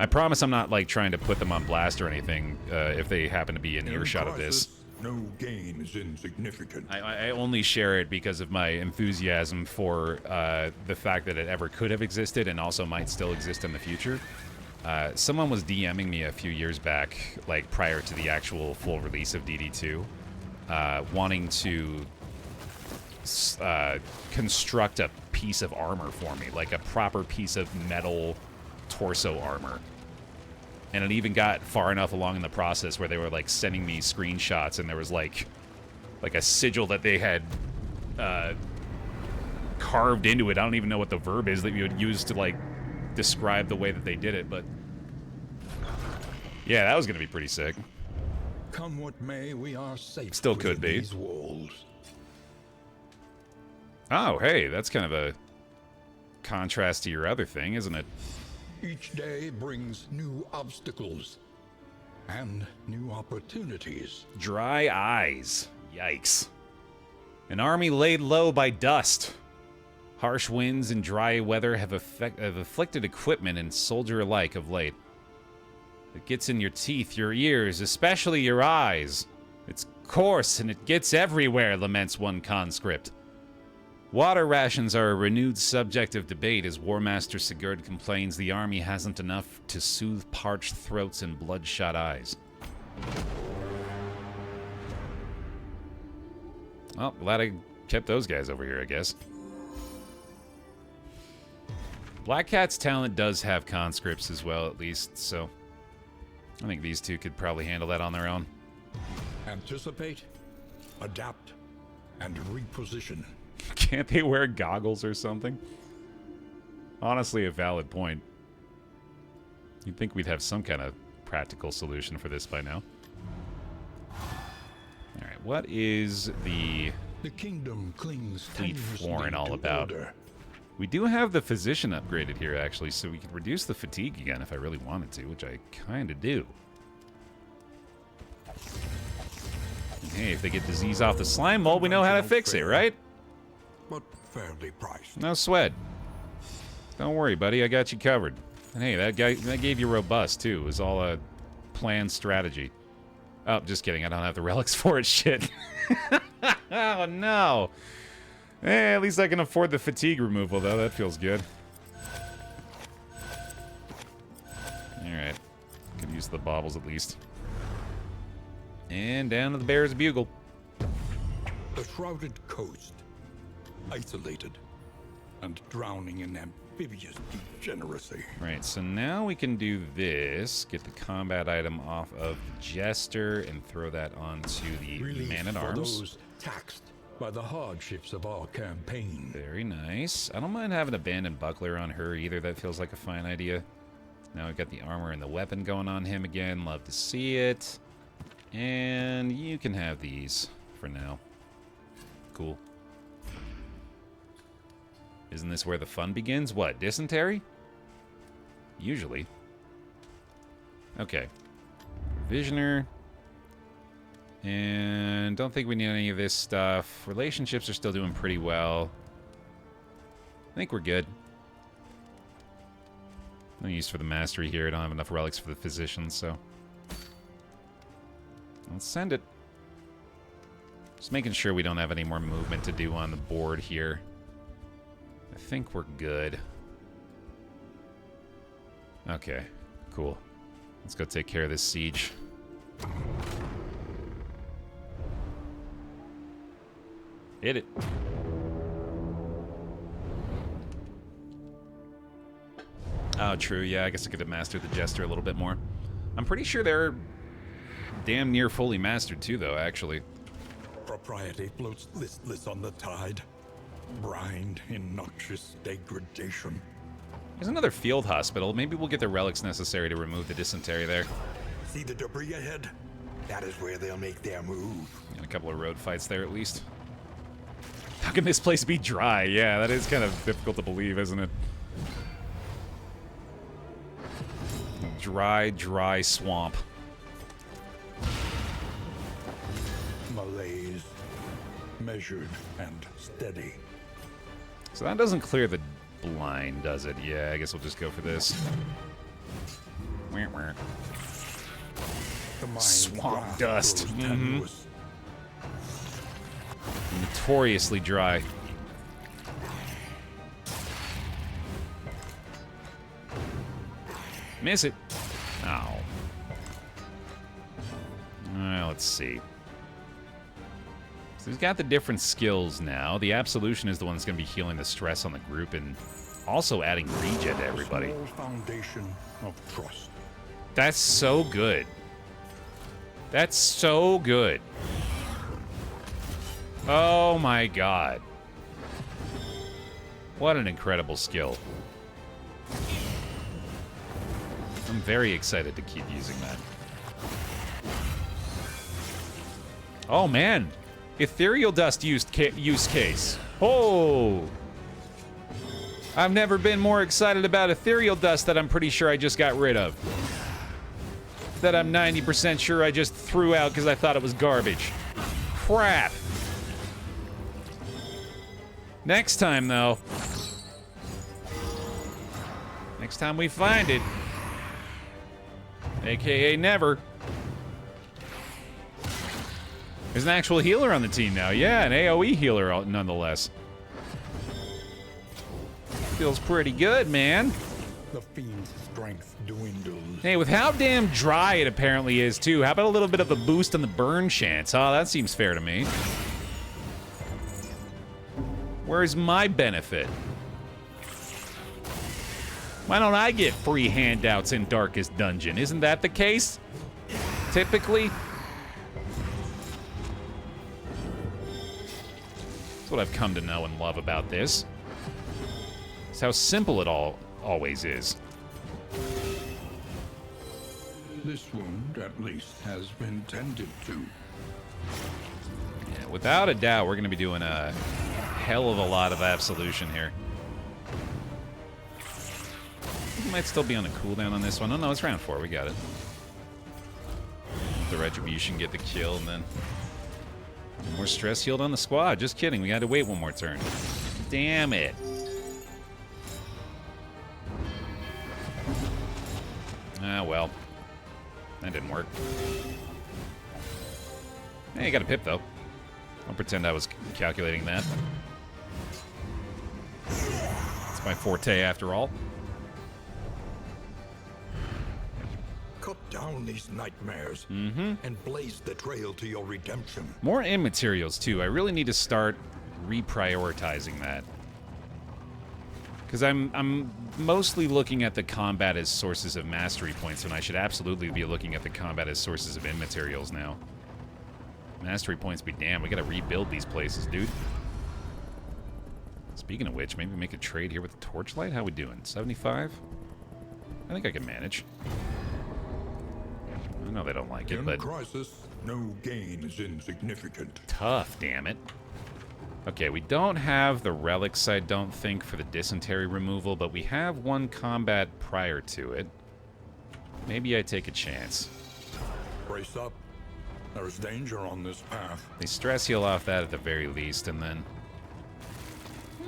A: I promise I'm not, like, trying to put them on blast or anything if they happen to be in earshot of this.
B: No gain is insignificant.
A: I only share it because of my enthusiasm for the fact that it ever could have existed and also might still exist in the future. Someone was DMing me a few years back, like, prior to the actual full release of DD2, wanting to construct a piece of armor for me, like a proper piece of metal torso armor. And it even got far enough along in the process where they were like sending me screenshots and there was like a sigil that they had carved into it. I don't even know what the verb is that you would use to like describe the way that they did it, but yeah, that was gonna be pretty sick.
B: Come what may, we are safe.
A: Still could be.
B: These walls.
A: Oh, hey, that's kind of a contrast to your other thing, isn't it?
B: Each day brings new obstacles and new opportunities.
A: Dry eyes. Yikes. An army laid low by dust. Harsh winds and dry weather have afflicted equipment and soldier alike of late. It gets in your teeth, your ears, especially your eyes. It's coarse and it gets everywhere, laments one conscript. Water rations are a renewed subject of debate as War Master Sigurd complains the army hasn't enough to soothe parched throats and bloodshot eyes. Well, glad I kept those guys over here, I guess. Black Cat's talent does have conscripts as well, at least, so I think these two could probably handle that on their own.
B: Anticipate, adapt, and reposition.
A: Can't they wear goggles or something? Honestly, a valid point. You'd think we'd have some kind of practical solution for this by now. Alright, what is the
B: kingdom clings
A: fleet foreign all
B: to
A: about?
B: order.
A: We do have the physician upgraded here, actually, so we could reduce the fatigue again if I really wanted to, which I kind of do. And hey, if they get disease off the slime mold, we know how to fix it, right?
B: But fairly priced.
A: No sweat. Don't worry, buddy. I got you covered. And hey, that gave you robust, too. It was all a planned strategy. Oh, just kidding. I don't have the relics for it. Shit. Oh, no. Eh, at least I can afford the fatigue removal, though. That feels good. Alright. Could use the baubles, at least. And down to the Bear's Bugle.
B: The shrouded coast. Isolated. and drowning in amphibious degeneracy.
A: Right, so now we can do this. Get the combat item off of the Jester and throw that onto the
B: Relief
A: Man-at-Arms.
B: for those taxed by the hardships of our campaign.
A: Very nice. I don't mind having Abandoned Buckler on her either. That feels like a fine idea. Now we've got the armor and the weapon going on him again. Love to see it. And you can have these for now. Cool. Isn't this where the fun begins? What, dysentery? Usually. Okay. Visioner. And don't think we need any of this stuff. Relationships are still doing pretty well. I think we're good. No use for the mastery here. I don't have enough relics for the physician, so let's send it. Just making sure we don't have any more movement to do on the board here. I think we're good. Okay, cool. Let's go take care of this siege. Hit it. Oh, true. Yeah, I guess I could have mastered the Jester a little bit more. I'm pretty sure they're damn near fully mastered, too, though, actually.
B: Propriety floats listless on the tide, brined in noxious degradation.
A: There's another field hospital. Maybe we'll get the relics necessary to remove the dysentery there.
C: See the debris ahead? That is where they'll make their move.
A: And a couple of road fights there, at least. How can this place be dry? Yeah, that is kind of difficult to believe, isn't it? Dry, dry swamp.
B: Malaise, measured and steady.
A: So that doesn't clear the blind, does it? Yeah, I guess we'll just go for this.
B: The mind
A: Swamp
B: grasp
A: dust.
B: grows tenuous.
A: Notoriously dry. Miss it. Ow. Let's see. So he's got the different skills now. The Absolution is the one that's going to be healing the stress on the group and also adding regen to everybody.
B: Small foundation of trust.
A: That's so good. That's so good. Oh my god. What an incredible skill. I'm very excited to keep using that. Oh man. Ethereal dust use case. Oh. I've never been more excited about ethereal dust that I'm pretty sure I just got rid of. That I'm 90% sure I just threw out because I thought it was garbage. Crap. Next time, though. Next time we find it. AKA never. There's an actual healer on the team now. Yeah, an AoE healer nonetheless. Feels pretty good, man.
B: The fiend's strength dwindles.
A: Hey, with how damn dry it apparently is, too, how about a little bit of a boost on the burn chance? Oh, that seems fair to me. Where's my benefit? Why don't I get free handouts in Darkest Dungeon? Isn't that the case? Typically? That's what I've come to know and love about this. It's how simple it always is.
B: This wound, at least, has been tended to.
A: Yeah, without a doubt, we're going to be doing a hell of a lot of Absolution here. We might still be on a cooldown on this one. Oh no, it's round 4. We got it. The Retribution get the kill, and then more stress healed on the squad. Just kidding. We had to wait one more turn. Damn it. Ah, well. That didn't work. Hey, you got a pip, though. Don't pretend I was calculating that. It's my forte, after all.
C: Cut down these nightmares and blaze the trail to your redemption.
A: More immaterials, too. I really need to start reprioritizing that. Because I'm mostly looking at the combat as sources of mastery points, and I should absolutely be looking at the combat as sources of immaterials now. Mastery points be damned. We gotta rebuild these places, dude. Speaking of which, maybe make a trade here with the torchlight? How we doing? 75? I think I can manage. I know they don't like it,
C: In
A: but...
C: crisis, no gain is insignificant.
A: Tough, damn it. Okay, we don't have the relics, I don't think, for the dysentery removal, but we have one combat prior to it. Maybe I take a chance.
C: Brace up. There's danger on this path.
A: They stress heal off that at the very least, and then...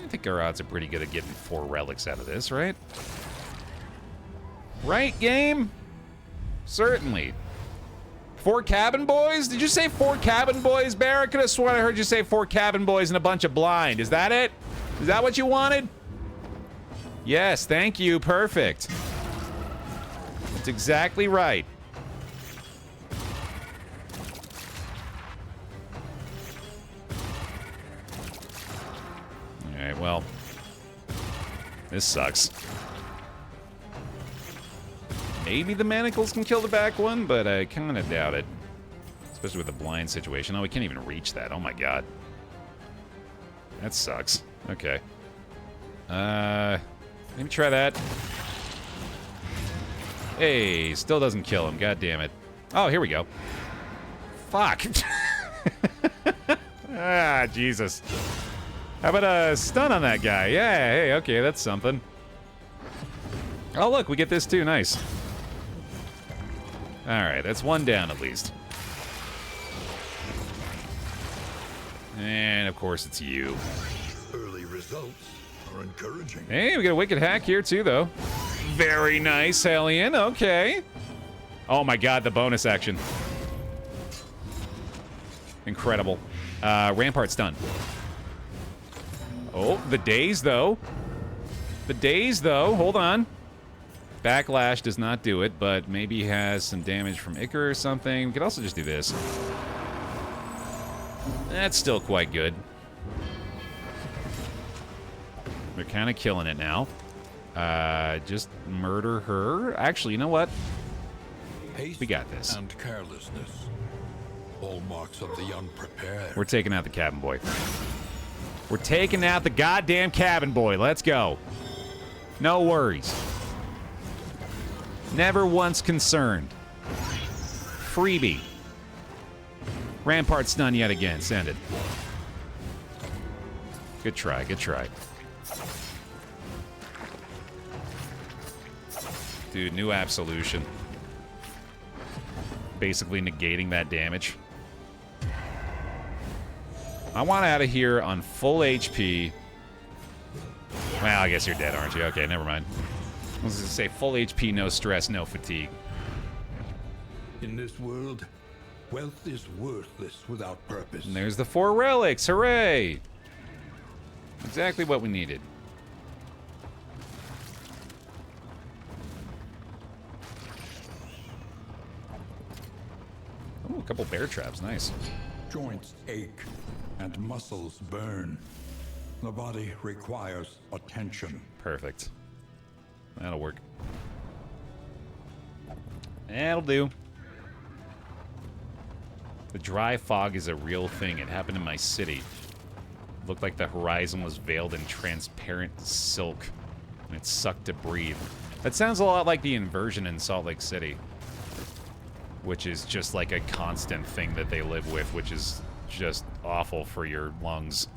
A: I think our odds are pretty good at getting 4 relics out of this, right? Right, game? Certainly. 4 cabin boys? Did you say 4 cabin boys, Baer? I could have sworn I heard you say 4 cabin boys and a bunch of blind. Is that it? Is that what you wanted? Yes, thank you. Perfect. That's exactly right. Alright, well. This sucks. Maybe the manacles can kill the back one, but I kind of doubt it. Especially with the blind situation. Oh, we can't even reach that. Oh my god. That sucks. Okay. Maybe try that. Hey, still doesn't kill him. God damn it. Oh, here we go. Fuck. Ah, Jesus. How about a stun on that guy? Yeah, hey, okay, that's something. Oh, look, we get this too. Nice. Alright, that's one down at least. And, of course, it's you.
C: Early results are encouraging.
A: Hey, we got a wicked hack here, too, though. Very nice, Hellion. Okay. Oh, my God, the bonus action. Incredible. Rampart's done. Oh, the daze, though. The daze, though. Hold on. Backlash does not do it, but maybe has some damage from Icar or something. We could also just do this. That's still quite good. They're kind of killing it now. Just murder her. Actually, you know what?
C: Haste
A: We got this.
C: and carelessness. Hallmarks of the unprepared.
A: We're taking out the cabin boy. We're taking out the goddamn cabin boy. Let's go. No worries. Never once concerned. Freebie. Rampart stun yet again. Send it. Good try, good try. Dude, new absolution. Basically negating that damage. I want out of here on full HP. Well, I guess you're dead, aren't you? Okay, never mind. I was going to say full HP, no stress, no fatigue.
C: In this world, wealth is worthless without purpose.
A: And there's the 4 relics. Hooray! Exactly what we needed. Oh, a couple bear traps. Nice.
B: Joints ache and muscles burn. The body requires attention.
A: Perfect. That'll work. That'll do. The dry fog is a real thing. It happened in my city. It looked like the horizon was veiled in transparent silk, and it sucked to breathe. That sounds a lot like the inversion in Salt Lake City, which is just like a constant thing that they live with, which is just awful for your lungs.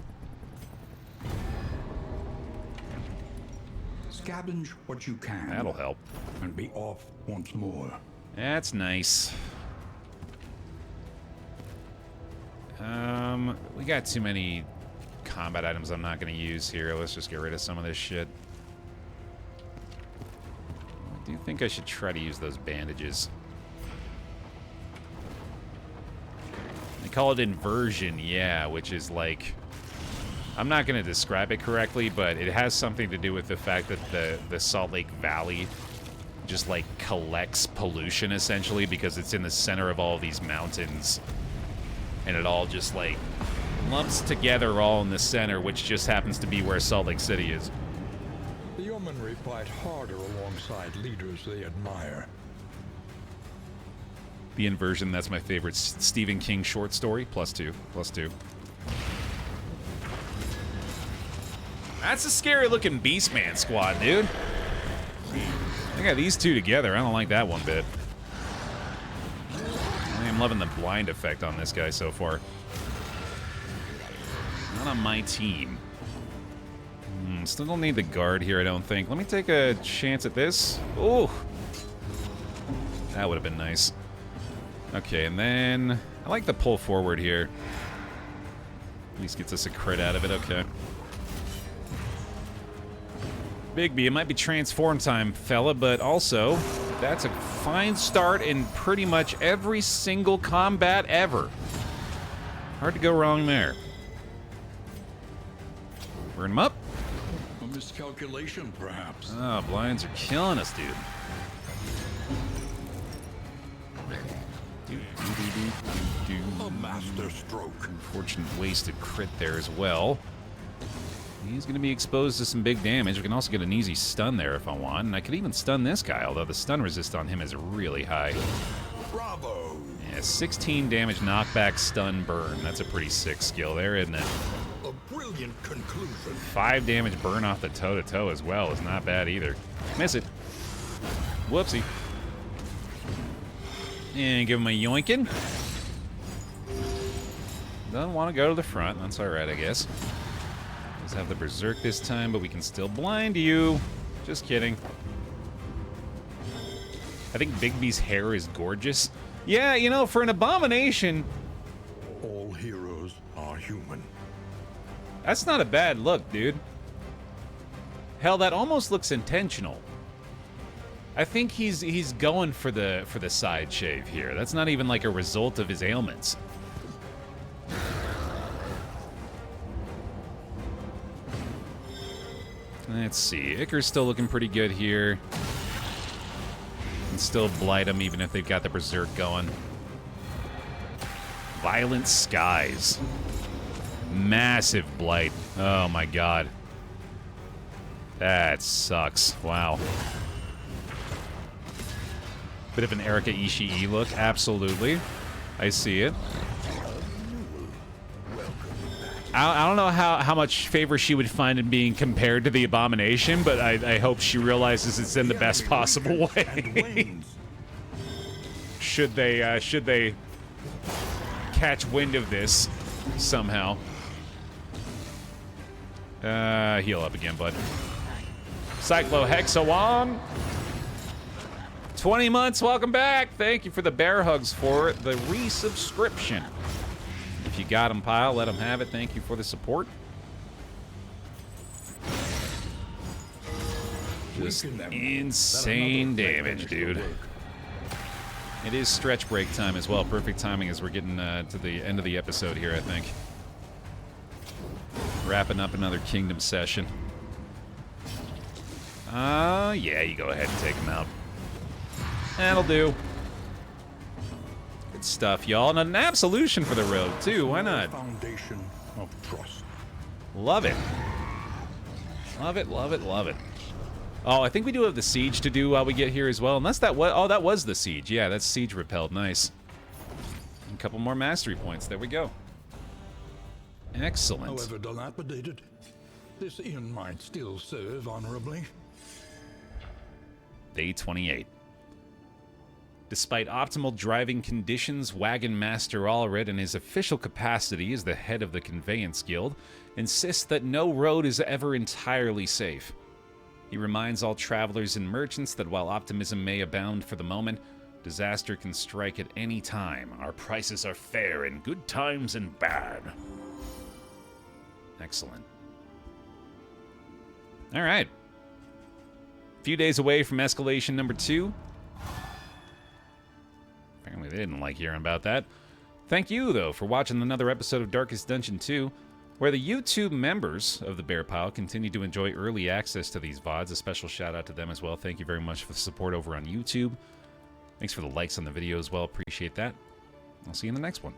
B: Scavenge what you can.
A: That'll help.
B: And be off once more.
A: That's nice. We got too many combat items I'm not going to use here. Let's just get rid of some of this shit. I do think I should try to use those bandages. They call it inversion, yeah, which is like... I'm not going to describe it correctly, but it has something to do with the fact that the Salt Lake Valley just, like, collects pollution, essentially, because it's in the center of all these mountains. And it all just, like, lumps together all in the center, which just happens to be where Salt Lake City is.
C: Yeomanry fight harder alongside leaders they admire.
A: The Inversion, that's my favorite Stephen King short story. +2, +2. That's a scary looking Beastman squad, dude. I got these two together. I don't like that one bit. I am loving the blind effect on this guy so far. Not on my team. Still don't need the guard here, I don't think. Let me take a chance at this. Oh, that would have been nice. Okay, and then I like the pull forward here. At least gets us a crit out of it. Okay. Bigby, it might be transform time, fella, but also that's a fine start in pretty much every single combat ever. Hard to go wrong there. Burn him up.
B: A miscalculation, perhaps.
A: Oh, blinds are killing us, dude.
C: A master stroke.
A: Unfortunate wasted crit there as well. He's going to be exposed to some big damage. We can also get an easy stun there if I want. And I could even stun this guy, although the stun resist on him is really high.
C: Bravo!
A: Yeah, 16 damage knockback, stun, burn. That's a pretty sick skill there, isn't it?
C: A brilliant conclusion.
A: 5 damage burn off the toe-to-toe as well is not bad either. Miss it. Whoopsie. And give him a yoinkin'. Doesn't want to go to the front. That's alright, I guess. Does have the Berserk this time, but we can still blind you. Just kidding. I think Bigby's hair is gorgeous. Yeah, you know, for an Abomination...
C: All heroes are human.
A: That's not a bad look, dude. Hell, that almost looks intentional. I think he's going for the side shave here. That's not even like a result of his ailments. Let's see. Icar's still looking pretty good here. Can still blight him even if they've got the Berserk going. Violent Skies. Massive blight. Oh my god. That sucks. Wow. Bit of an Erika Ishii look. Absolutely. I see it. I don't know how much favor she would find in being compared to the Abomination, but I hope she realizes it's in the best possible way. Should they catch wind of this somehow. Heal up again, bud. Cyclohexawan. 20 months, welcome back. Thank you for the bear hugs for it. The resubscription. If you got them, pile, let them have it. Thank you for the support. Just insane damage, dude. It is stretch break time as well. Perfect timing as we're getting to the end of the episode here, I think. Wrapping up another Kingdom session. Yeah, you go ahead and take him out. That'll do. Good stuff, y'all. And an absolution for the road, too. Why not?
C: Foundation of trust.
A: Love it. Love it, love it, love it. Oh, I think we do have the siege to do while we get here as well. Unless that was... Oh, that was the siege. Yeah, that's siege repelled. Nice. A couple more mastery points. There we go. Excellent.
C: However dilapidated, this inn might still serve honorably.
A: Day 28. Despite optimal driving conditions, Wagon Master Allred, in his official capacity as the head of the Conveyance Guild, insists that no road is ever entirely safe. He reminds all travelers and merchants that while optimism may abound for the moment, disaster can strike at any time. Our prices are fair in good times and bad. Excellent. All right. A few days away from escalation number 2. Apparently they didn't like hearing about that. Thank you, though, for watching another episode of Darkest Dungeon 2, where the YouTube members of the Bear Pile continue to enjoy early access to these VODs. A special shout out to them as well. Thank you very much for the support over on YouTube. Thanks for the likes on the video as well. Appreciate that. I'll see you in the next one.